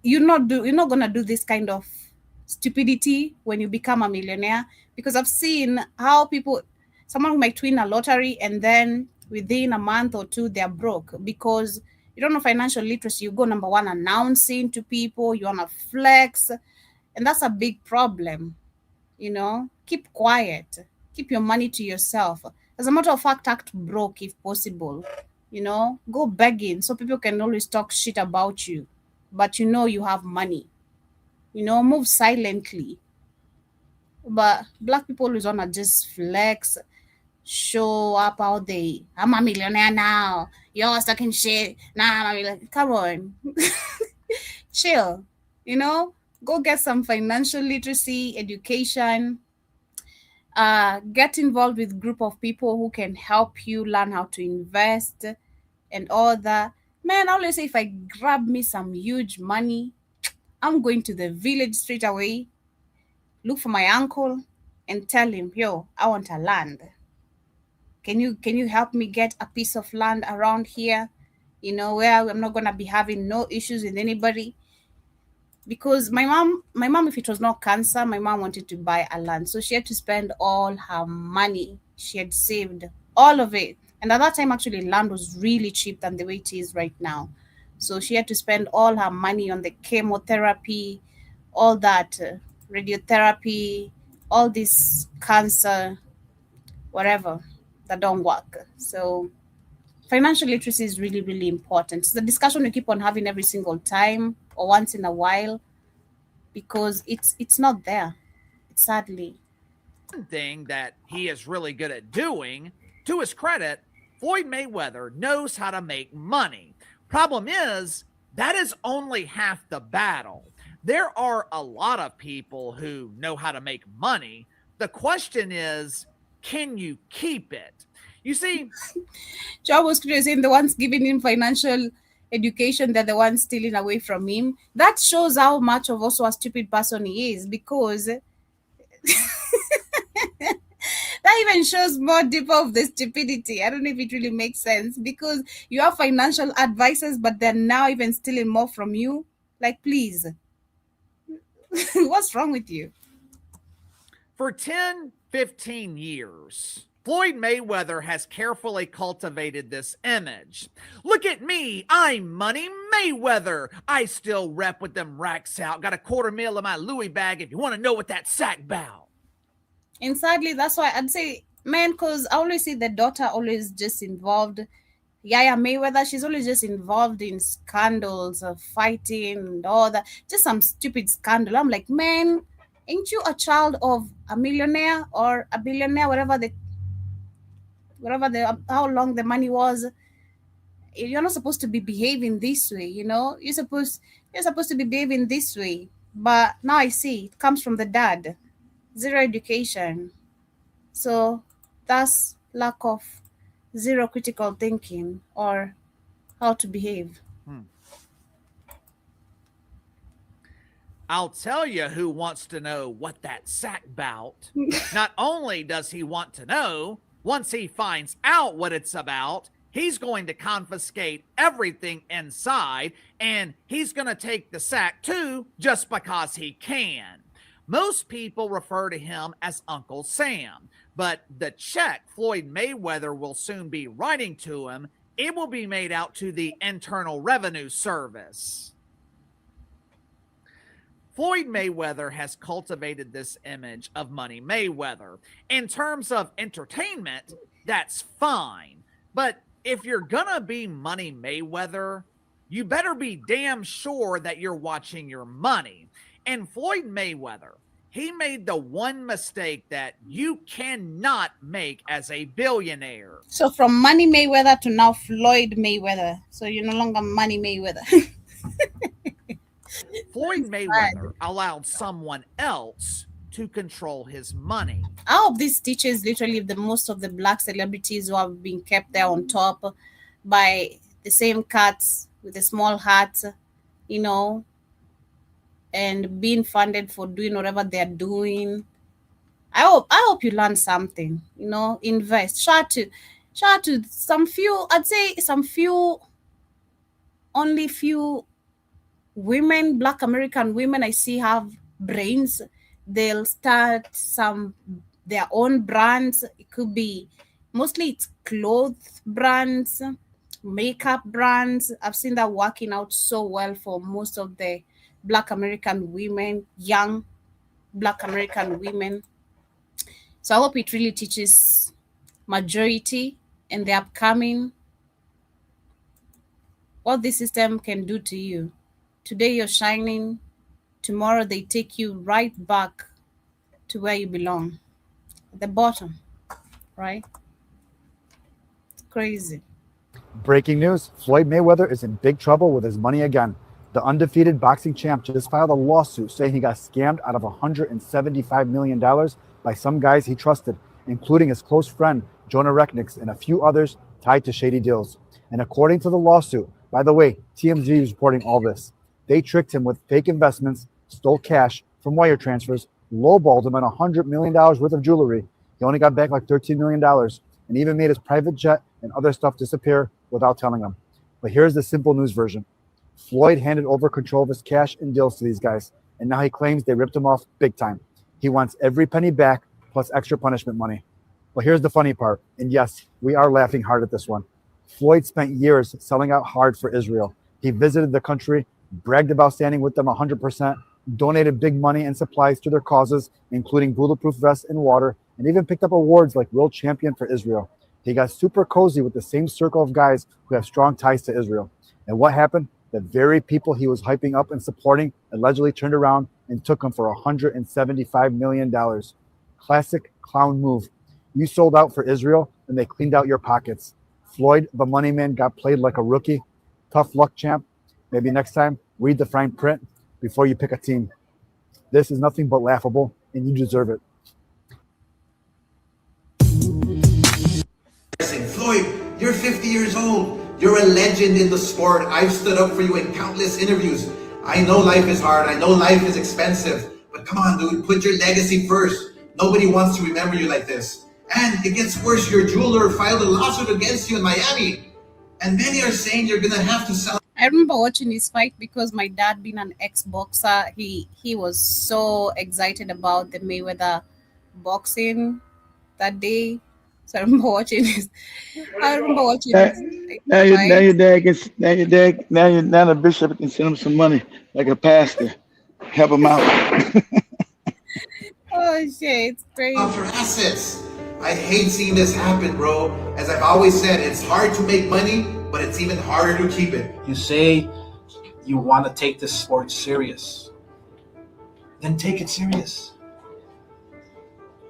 you're not gonna do this kind of stupidity when you become a millionaire. Because I've seen how someone might win a lottery and then within a month or two they're broke because you don't know financial literacy. You go number one announcing to people, you wanna flex, and that's a big problem. Keep quiet, keep your money to yourself. As a matter of fact, act broke if possible. Go begging so people can always talk shit about you, but you have money. Move silently. But Black people always wanna just flex, show up all day. I'm a millionaire now. You're always talking shit. Nah, I'm a millionaire. Come on. Chill. Go get some financial literacy education. Get involved with group of people who can help you learn how to invest and all that. Man, I always say if I grab me some huge money, I'm going to the village straight away, look for my uncle and tell him, yo, I want a land. Can you help me get a piece of land around here, where I'm not gonna be having no issues with anybody? Because my mom, if it was not cancer, my mom wanted to buy a land. So she had to spend all her money. She had saved all of it. And at that time, actually, land was really cheap than the way it is right now. So she had to spend all her money on the chemotherapy, all that radiotherapy, all this cancer, whatever, that don't work. So financial literacy is really, really important. It's the discussion we keep on having every single time or once in a while, because it's not there, sadly. One thing that he is really good at doing, to his credit, Floyd Mayweather knows how to make money. Problem is, that is only half the battle. There are a lot of people who know how to make money. The question is, can you keep it? You see, Joe was saying the ones giving him financial education, they're the ones stealing away from him. That shows how much of also a stupid person he is, because that even shows more deeper of the stupidity. I don't know if it really makes sense, because you have financial advisors, but they're now even stealing more from you. Like, please. What's wrong with you? For 10, 15 years, Floyd Mayweather has carefully cultivated this image. Look at me, I'm Money Mayweather. I still rep with them racks out. Got $250,000 in my Louis bag if you want to know what that sack about. And sadly, that's why I'd say, man, because I always see the daughter always just involved. Yaya Mayweather, she's always just involved in scandals of fighting and all that. Just some stupid scandal. I'm like, man, ain't you a child of a millionaire or a billionaire, how long the money was? You're not supposed to be behaving this way, You're supposed to be behaving this way. But now I see it comes from the dad. Zero education. So that's lack of zero critical thinking or how to behave. I'll tell you who wants to know what that sack bout. Not only does he want to know, once he finds out what it's about, he's going to confiscate everything inside, and he's going to take the sack too, just because he can. Most people refer to him as Uncle Sam, but the check Floyd Mayweather will soon be writing to him, it will be made out to the Internal Revenue Service. Floyd Mayweather has cultivated this image of Money Mayweather. In terms of entertainment, that's fine. But if you're gonna be Money Mayweather, you better be damn sure that you're watching your money. And Floyd Mayweather, he made the one mistake that you cannot make as a billionaire. So from Money Mayweather to now Floyd Mayweather. So you're no longer Money Mayweather. Floyd Mayweather allowed someone else to control his money. I hope this teaches literally the most of the black celebrities who have been kept there on top by the same cats with the small hats, you know, and being funded for doing whatever they're doing. I hope you learn something, you know, invest. Shout out to some few, I'd say some few, only few women, Black American women I see have brains. They'll start their own brands. It could be mostly it's clothes brands, makeup brands. I've seen that working out so well for most of the Black American women, young Black American women. So I hope it really teaches majority and the upcoming what this system can do to you. Today you're shining, tomorrow they take you right back to where you belong, at the bottom, right? It's crazy. Breaking news, Floyd Mayweather is in big trouble with his money again. The undefeated boxing champ just filed a lawsuit saying he got scammed out of $175 million by some guys he trusted, including his close friend, Jonah Recknix, and a few others tied to shady deals. And according to the lawsuit, by the way, TMZ is reporting all this, they tricked him with fake investments, stole cash from wire transfers, lowballed him on $100 million worth of jewelry. He only got back like $13 million and even made his private jet and other stuff disappear without telling him. But here's the simple news version. Floyd handed over control of his cash and deals to these guys, and now he claims they ripped him off big time. He wants every penny back plus extra punishment money. Well, here's the funny part, and yes, we are laughing hard at this one. Floyd spent years selling out hard for Israel. He visited the country, bragged about standing with them 100%, donated big money and supplies to their causes, including bulletproof vests and water, and even picked up awards like World Champion for Israel. He got super cozy with the same circle of guys who have strong ties to Israel. And what happened? The very people he was hyping up and supporting allegedly turned around and took him for $175 million. Classic clown move. You sold out for Israel and they cleaned out your pockets. Floyd, the money man, got played like a rookie. Tough luck, champ. Maybe next time, read the fine print before you pick a team. This is nothing but laughable, and you deserve it. Floyd, you're 50 years old. You're a legend in the sport. I've stood up for you in countless interviews. I know life is hard. I know life is expensive. But come on, dude, put your legacy first. Nobody wants to remember you like this. And it gets worse. Your jeweler filed a lawsuit against you in Miami. And many are saying you're going to have to sell. I remember watching this fight because my dad, being an ex-boxer, he was so excited about the Mayweather boxing that day. So I remember watching this. Now the bishop can send him some money like a pastor, help him out. Oh shit, it's crazy. For assets. I hate seeing this happen, bro. As I've always said, it's hard to make money, but it's even harder to keep it. You say you want to take this sport serious, then take it serious.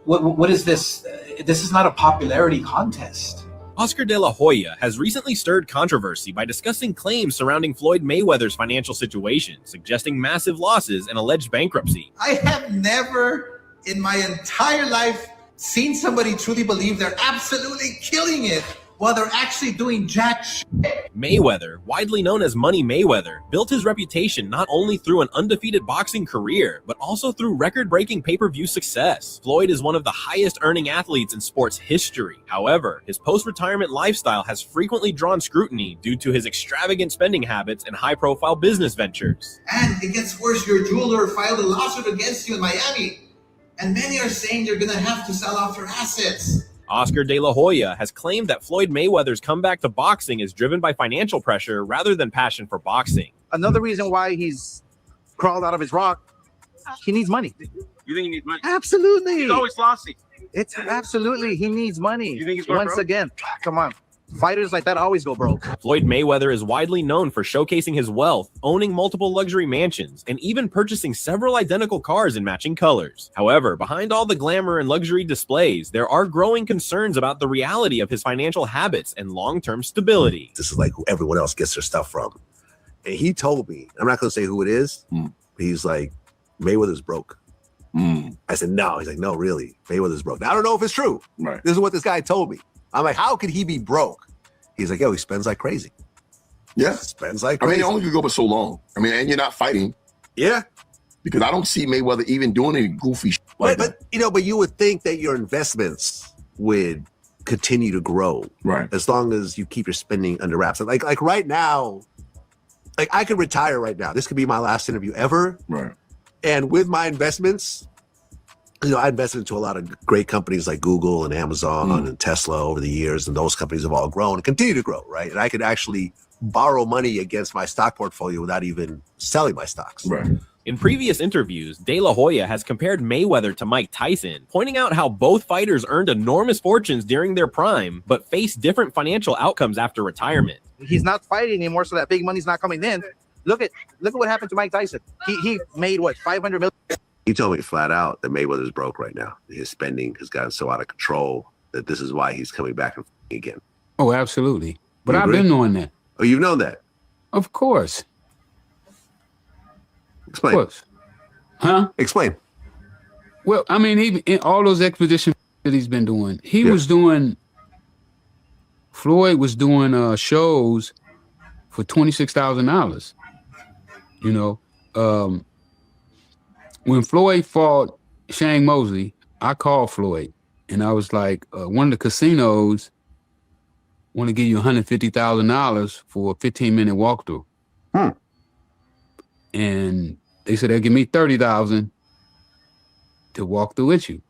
What is this? This is not a popularity contest. Oscar de la Hoya has recently stirred controversy by discussing claims surrounding Floyd Mayweather's financial situation, suggesting massive losses and alleged bankruptcy. I have never in my entire life seen somebody truly believe they're absolutely killing it while they're actually doing jack shit. Mayweather, widely known as Money Mayweather, built his reputation not only through an undefeated boxing career, but also through record-breaking pay-per-view success. Floyd is one of the highest-earning athletes in sports history. However, his post-retirement lifestyle has frequently drawn scrutiny due to his extravagant spending habits and high-profile business ventures. And it gets worse. Your jeweler filed a lawsuit against you in Miami. And many are saying you're going to have to sell off your assets. Oscar de la Hoya has claimed that Floyd Mayweather's comeback to boxing is driven by financial pressure rather than passion for boxing. Another reason why he's crawled out of his rock He needs money. You think he needs money? Absolutely. He's always flossy. It's absolutely, he needs money. You think he's going Once broke? again, come on. Fighters like that always go broke. Floyd Mayweather is widely known for showcasing his wealth, owning multiple luxury mansions, and even purchasing several identical cars in matching colors. However, behind all the glamour and luxury displays, there are growing concerns about the reality of his financial habits and long-term stability. This is like who everyone else gets their stuff from. And he told me, I'm not going to say who it is, but he's like, Mayweather's broke. I said, no. He's like, no, really. Mayweather's broke. Now, I don't know if it's true. Right. This is what this guy told me. I'm like, how could he be broke? He's like, yo, he spends like crazy. Yeah. Spends like I crazy. mean, it only could go for so long. I mean, and you're not fighting. Yeah. Because I don't see Mayweather even doing any goofy shit like that. But you would think that your investments would continue to grow. Right. As long as you keep your spending under wraps. Like right now, like I could retire right now. This could be my last interview ever. Right. And with my investments, I invested into a lot of great companies like Google and Amazon and Tesla over the years, and those companies have all grown and continue to grow, right? And I could actually borrow money against my stock portfolio without even selling my stocks. Right. In previous interviews, De La Hoya has compared Mayweather to Mike Tyson, pointing out how both fighters earned enormous fortunes during their prime, but faced different financial outcomes after retirement. He's not fighting anymore, so that big money's not coming in. Look at what happened to Mike Tyson. He made what, 500 million? He told me flat out that Mayweather's broke right now. His spending has gotten so out of control that this is why he's coming back and again. Oh, absolutely. But You I've agree? been knowing that. Oh, you've known that? Of course. Explain. Of course. Huh? Explain. Well, I mean, even in all those expeditions that he's been doing, Floyd was doing shows for $26,000. When Floyd fought Shane Mosley, I called Floyd and I was like, one of the casinos want to give you $150,000 for a 15-minute walkthrough. And they said they'll give me $30,000 to walk through with you.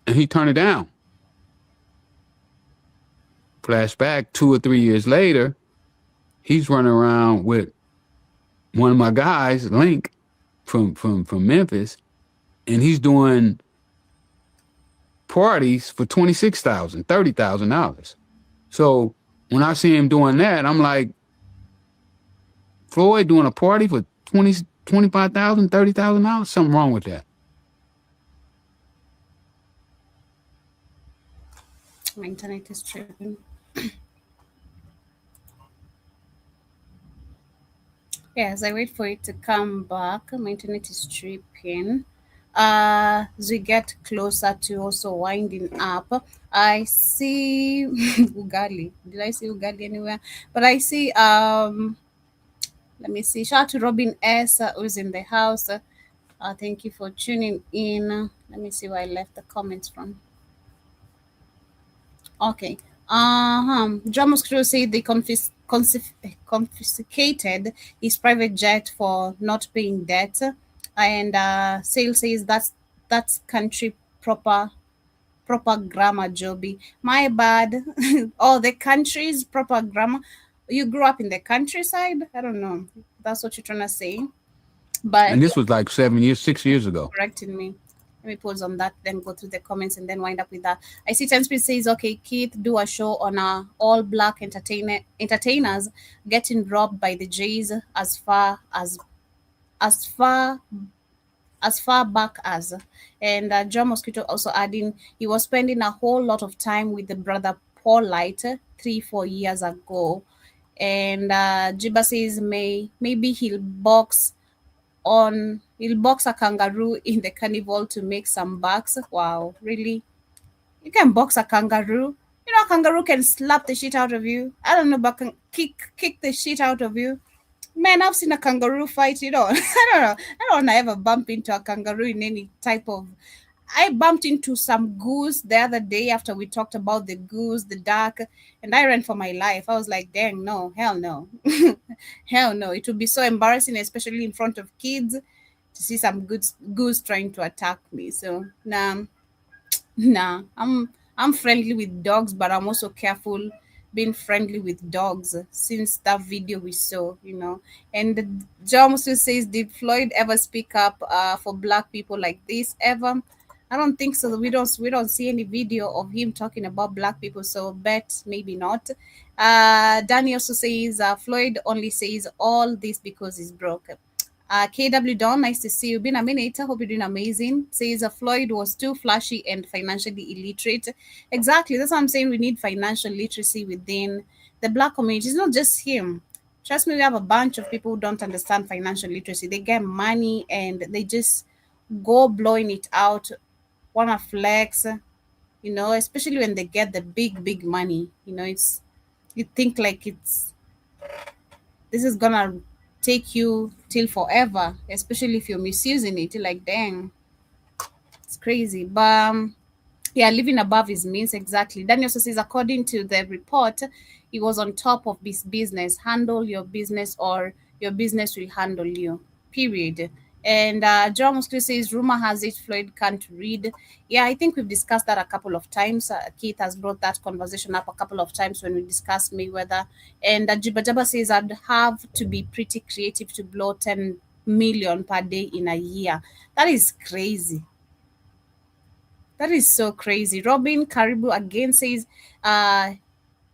And he turned it down. Flashback 2 or 3 years later, he's running around with one of my guys, Link, from Memphis, and he's doing parties for $26,000, $30,000. So when I see him doing that, I'm like, Floyd doing a party for $25,000, $30,000? Something wrong with that. My internet is tripping. Yes, I wait for it to come back. My internet is tripping. As we get closer to also winding up, I see Ugali. Did I see Ugali anywhere? But I see let me see. Shout out to Robin S. Who's in the house. Thank you for tuning in. Let me see where I left the comments from. Okay. John Mosquito said they confiscated his private jet for not paying debt. And Sale says that's country proper grammar, Joby. My bad. Oh, the country's proper grammar. You grew up in the countryside? I don't know. That's what you're trying to say. But And this was like 6 years ago. correcting me. Let me pause on that, then go through the comments and then wind up with that. I see Ten Speed says, okay, Keith, do a show on all black entertainers getting robbed by the Jays as far back as. And John Mosquito also adding, he was spending a whole lot of time with the brother Paul Light 3-4 years ago. And Jiba says, maybe he'll box a kangaroo in the carnival to make some bucks. Wow, really? You can box a kangaroo? You know, a kangaroo can slap the shit out of you. I don't know, but can kick the shit out of you. Man, I've seen a kangaroo fight, I don't know. I don't want to ever bump into a kangaroo in any type of... I bumped into some goose the other day after we talked about the goose, the duck, and I ran for my life. I was like, dang, no, hell no. Hell no. It would be so embarrassing, especially in front of kids, to see some goose trying to attack me. So, nah, I'm friendly with dogs, but I'm also careful been friendly with dogs since that video we saw, And John also says, did Floyd ever speak up for black people like this ever? I don't think so. We don't see any video of him talking about black people, so bet maybe not. Danny also says Floyd only says all this because he's broke. KW Don, nice to see you. Been a minute. I hope you're doing amazing. Says Floyd was too flashy and financially illiterate. Exactly. That's what I'm saying. We need financial literacy within the black community. It's not just him. Trust me, we have a bunch of people who don't understand financial literacy. They get money and they just go blowing it out, wanna flex, especially when they get the big money. You think like this is gonna take you till forever, especially if you're misusing it. You're like, dang, it's crazy. But yeah, living above his means, exactly. Daniel also says, according to the report, he was on top of this business. Handle your business or your business will handle you, period. And John Moscow says, rumor has it Floyd can't read. Yeah, I think we've discussed that a couple of times. Keith has brought that conversation up a couple of times when we discussed Mayweather. And Jiba Jaba says, I'd have to be pretty creative to blow 10 million per day in a year. That is crazy. That is so crazy. Robin Caribou again says,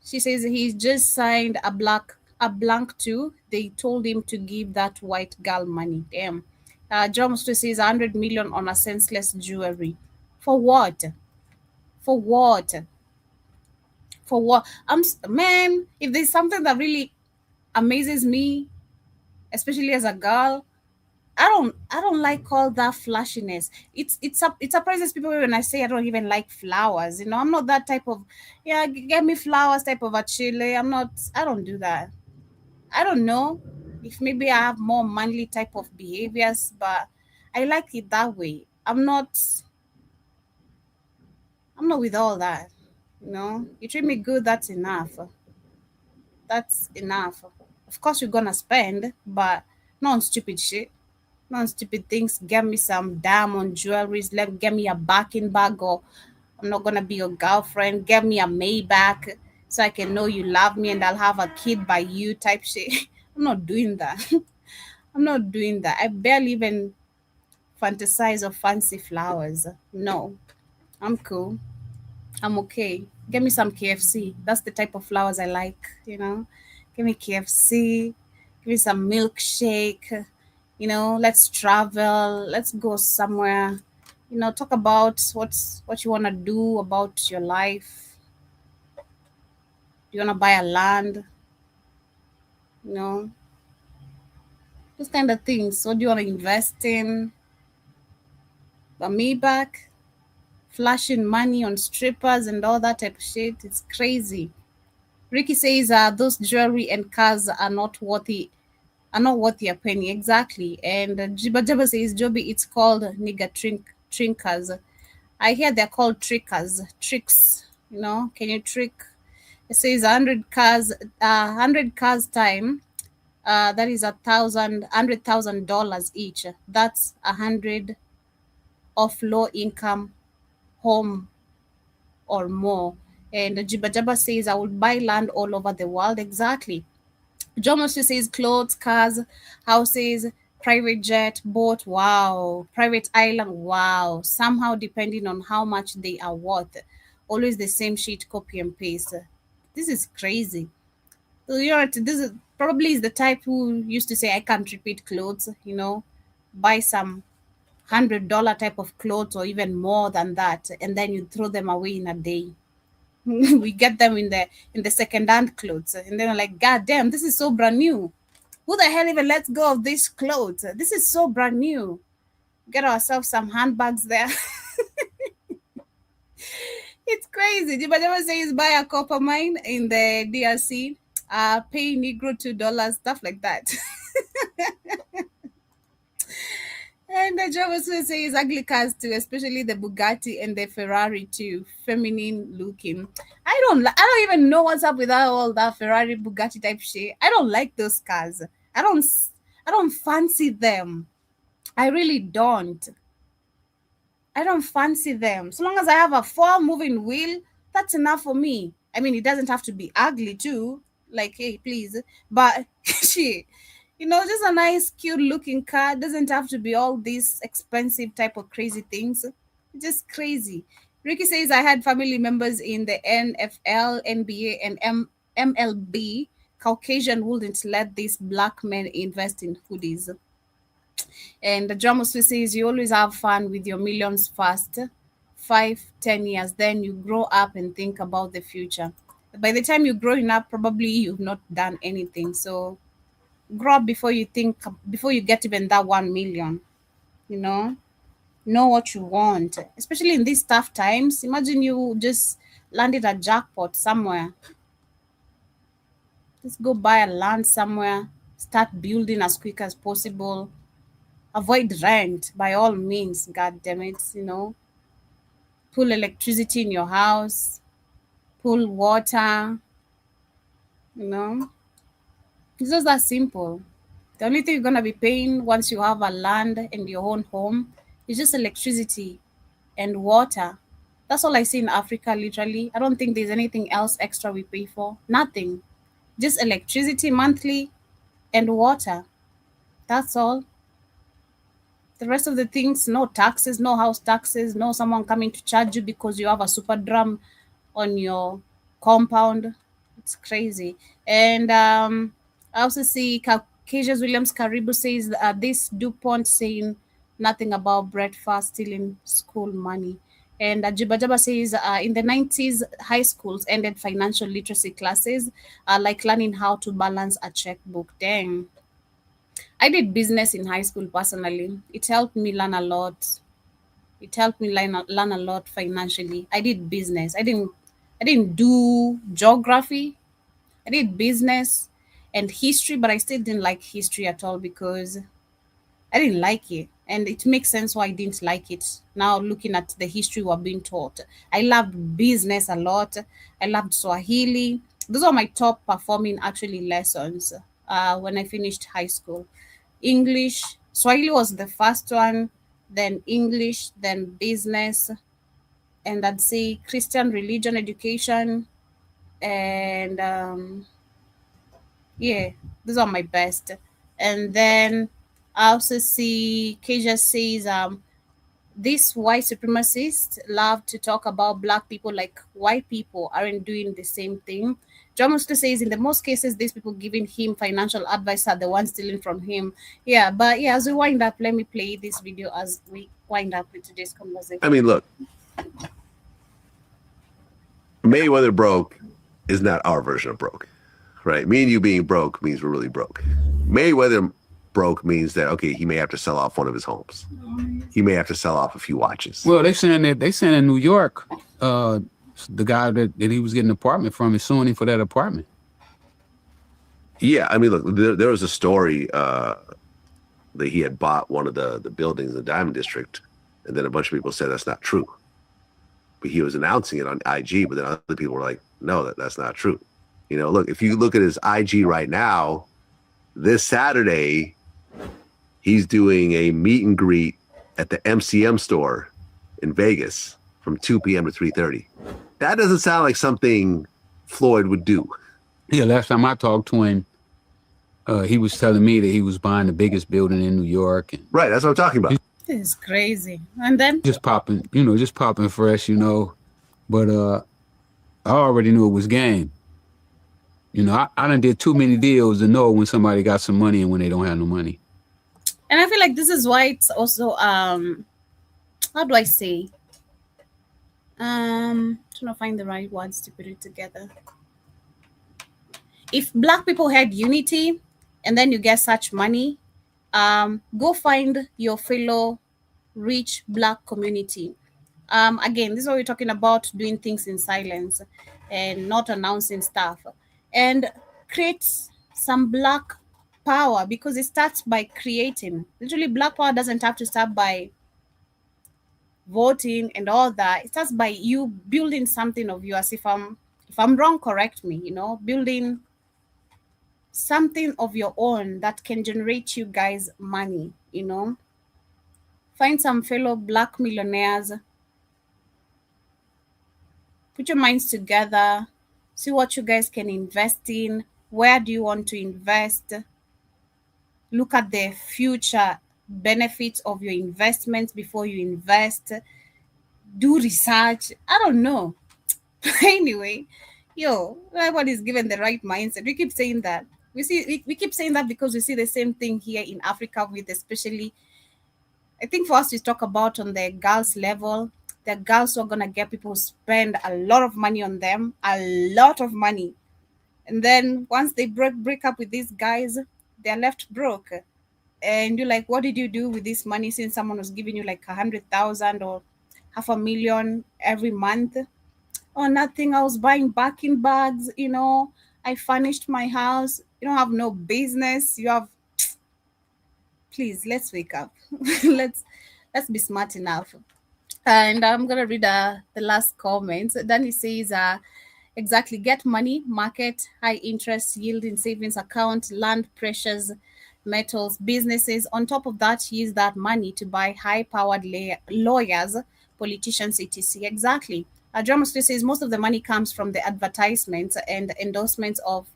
she says he's just signed a blank too. They told him to give that white girl money. Damn. John Musto says 100 million on a senseless jewelry. For what? For what? For what? Man, if there's something that really amazes me, especially as a girl, I don't like all that flashiness. It surprises people when I say I don't even like flowers. I'm not that type of get me flowers type of a chile. I don't do that. I don't know if maybe I have more manly type of behaviors, but I like it that way. I'm not with all that. You treat me good, that's enough. That's enough. Of course you're gonna spend, but not on stupid shit. Not stupid things. Get me some diamond jewelries. Get me a Birkin bag, or I'm not gonna be your girlfriend. Get me a Maybach so I can know you love me and I'll have a kid by you type shit. I'm not doing that. I'm not doing that. I barely even fantasize of fancy flowers. No, I'm cool. I'm okay. Get me some KFC. That's the type of flowers I like. Give me KFC. Give me some milkshake. Let's travel, let's go somewhere, talk about what you want to do about your life. Do you want to buy a land? Those kind of things. What do you want to invest in? But me back flashing money on strippers and all that type of shit, it's crazy. Ricky says those jewelry and cars are not worth a penny. Exactly. And Jiba Jaba says, Joby, it's called nigger trinkers. I hear they're called trickers. Tricks. Can you trick? It says 100 cars time. That is $100,000 each. That's 100 of low income home or more. And Jiba Jaba says, I would buy land all over the world. Exactly. John Moshe says clothes, cars, houses, private jet, boat, wow. Private island, wow. Somehow depending on how much they are worth. Always the same shit, copy and paste. This is crazy. So this is probably is the type who used to say I can't repeat clothes, buy some $100 type of clothes or even more than that, and then you throw them away in a day. We get them in the second-hand clothes, and then like, God damn, this is so brand new. Who the hell even lets go of these clothes? This is so brand new. Get ourselves some handbags there. It's crazy. Jibajama says buy a copper mine in the DRC, pay Negro $2, stuff like that. And the Java says ugly cars too, especially the Bugatti and the Ferrari too, feminine looking. I don't even know what's up with all that Ferrari Bugatti type shit. I don't like those cars. I don't fancy them. I really don't. I don't fancy them. So long as I have a 4 moving wheel, that's enough for me. I mean, it doesn't have to be ugly too. Like, hey, please. But she, just a nice, cute looking car. Doesn't have to be all these expensive type of crazy things. Just crazy. Ricky says, I had family members in the NFL, NBA, and MLB. Caucasian wouldn't let these black men invest in hoodies. And the drama says you always have fun with your millions first, 5, 10 years. Then you grow up and think about the future. By the time you're growing up, probably you've not done anything. So grow up before you get even that 1 million. Know what you want, especially in these tough times. Imagine you just landed a jackpot somewhere. Just go buy a land somewhere, start building as quick as possible. Avoid rent by all means. God damn it. Pull electricity in your house, pull water. It's just that simple. The only thing you're gonna be paying once you have a land and your own home is just electricity and water. That's all I see in Africa, literally. I don't think there's anything else extra we pay for. Nothing. Just electricity monthly and water. That's all. The rest of the things, no taxes, no house taxes, no someone coming to charge you because you have a super drum on your compound. It's crazy. And I also see Cassius Williams Karibu says this DuPont saying nothing about breakfast stealing school money. And Jibajaba says in the 90s, high schools ended financial literacy classes like learning how to balance a checkbook. Dang. I did business in high school personally. It helped me learn a lot. It helped me learn a lot financially. I did business. I didn't do geography. I did business and history, but I still didn't like history at all because I didn't like it. And it makes sense why I didn't like it. Now looking at the history we're being taught. I loved business a lot. I loved Swahili. Those are my top performing actually lessons when I finished high school. English, Swahili was the first one, then English, then business, and I'd say Christian religion education. And yeah, those are my best. And then I also see Keja says these white supremacists love to talk about black people like white people aren't doing the same thing. John Musto says in the most cases, these people giving him financial advice are the ones stealing from him. Yeah, but yeah, as we wind up, let me play this video as we wind up with today's conversation. I mean, look, Mayweather broke is not our version of broke, right? Me and you being broke means we're really broke. Mayweather broke means that, okay, he may have to sell off one of his homes. He may have to sell off a few watches. Well, they saying in New York, the guy that he was getting an apartment from is suing him for that apartment. Yeah, I mean, look, there was a story that he had bought one of the buildings in the Diamond District, and then a bunch of people said that's not true. But he was announcing it on IG, but then other people were like, no, that's not true. Look, if you look at his IG right now, this Saturday, he's doing a meet and greet at the MCM store in Vegas from 2 p.m. to 3:30. That doesn't sound like something Floyd would do. Yeah, last time I talked to him, he was telling me that he was buying the biggest building in New York. And right, that's what I'm talking about. This is crazy. And then just popping fresh, But I already knew it was game. I done did too many deals to know when somebody got some money and when they don't have no money. And I feel like this is why it's also how do I say? Trying to find the right words to put it together. If black people had unity and then you get such money, go find your fellow rich black community. Again, this is what we're talking about, doing things in silence and not announcing stuff. And create some black power, because it starts by creating. Literally, black power doesn't have to start by voting and all that. It starts by you building something of yours. If I'm wrong, correct me, building something of your own that can generate you guys money, Find some fellow black millionaires, put your minds together, See what you guys can invest in. Where do you want to invest? Look at the future benefits of your investments before you invest. Do research. I don't know. Anyway, everybody's given the right mindset. We keep saying that. We keep saying that because we see the same thing here in Africa, with especially, I think, for us to talk about on the girls level, the girls who are gonna get people spend a lot of money on them, a lot of money, and then once they break up with these guys, they're left broke. And you're like, what did you do with this money, since someone was giving you like 100,000 or 500,000 every month? Oh, nothing. I was buying backing bags. I furnished my house. You don't have no business. You have. Please, let's wake up. let's be smart enough. And I'm gonna read the last comments. Danny says, exactly, get money, market, high interest yield in savings account, land, precious metals, businesses. On top of that, use that money to buy high-powered lawyers, politicians, etc. Exactly. Drama says most of the money comes from the advertisements and endorsements of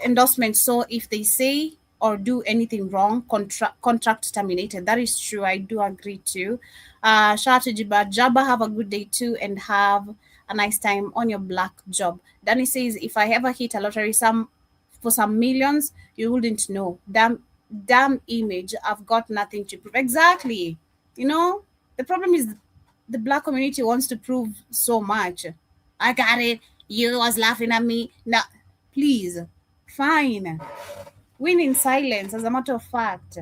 endorsements. So if they say or do anything wrong, contract terminated. That is true. I do agree too. Shout out to Jabba. Have a good day too, and have a nice time on your black job. Danny says, if I ever hit a lottery for some millions, you wouldn't know. Damn image. I've got nothing to prove. Exactly. The problem is the black community wants to prove so much. I got it. You was laughing at me. No, please. Fine. Win in silence, as a matter of fact.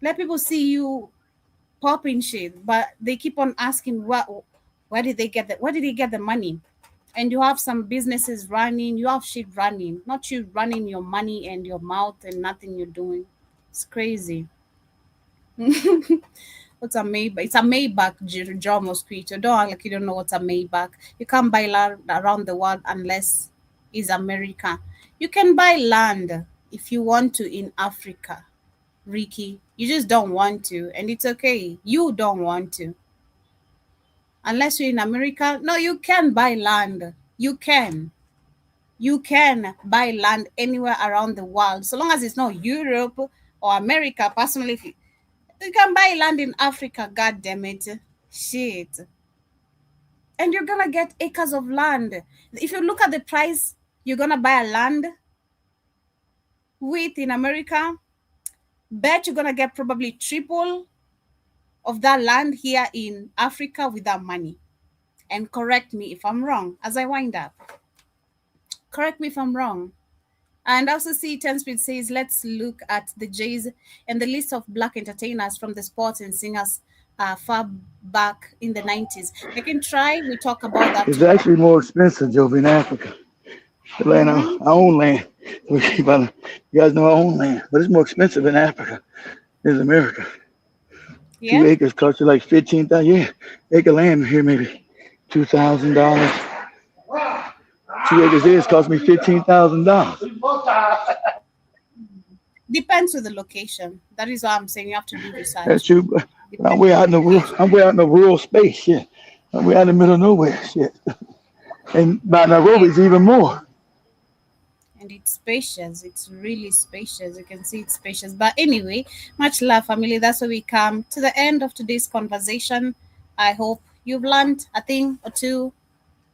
Let people see you popping shit, but they keep on asking where did they get the money? And you have some businesses running, you have shit running, not you running your money and your mouth and nothing you're doing. It's crazy. What's a Maybach? It's a Maybach, John Mosquito. Don't act like you don't know what's a Maybach. You can't buy land around the world unless it's America. You can buy land if you want to in Africa, Ricky. You just don't want to, and it's okay. You don't want to. Unless you're in America, no, you can buy land. You can buy land anywhere around the world, so long as it's not Europe or America. Personally, you can buy land in Africa, god damn it. Shit. And you're gonna get acres of land. If you look at the price you're gonna buy a land with in America, bet you're gonna get probably triple of that land here in Africa with that money. And correct me if I'm wrong as I wind up. Correct me if I'm wrong. And also see 10 Speed says, let's look at the Jays and the list of black entertainers from the sports and singers far back in the 90s. I can try. We talk about that. It's actually more expensive, Joe, in Africa. The land, our own land. You guys know our own land, but it's more expensive in Africa than America. Yeah. 2 acres cost you like $15,000. Yeah, acre land here maybe $2,000. 2 acres is cost me $15,000. Depends on the location. That is why I'm saying you have to do research. That's true. But I'm way out in the rural space. Shit, I'm way out in the middle of nowhere. Shit, and by Nairobi it's even more. And it's spacious. It's really spacious. You can see it's spacious. But anyway, much love, family. That's where we come to the end of today's conversation. I hope you've learned a thing or two,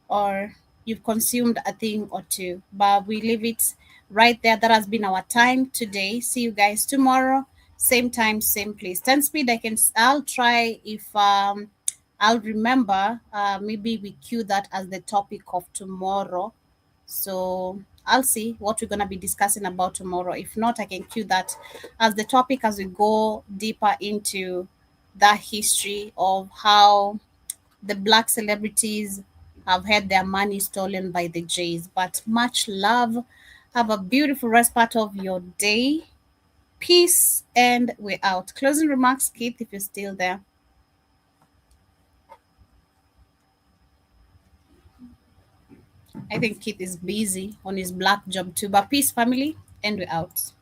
or you've consumed a thing or two. But we leave it right there. That has been our time today. See you guys tomorrow. Same time, same place. 10 Speed. I'll try if I'll remember. Maybe we cue that as the topic of tomorrow. So I'll see what we're going to be discussing about tomorrow. If not, I can cue that as the topic as we go deeper into the history of how the black celebrities have had their money stolen by the Jays. But much love. Have a beautiful rest part of your day. Peace, and we're out. Closing remarks, Keith, if you're still there. I think Keith is busy on his black job too. But peace, family, and we're out.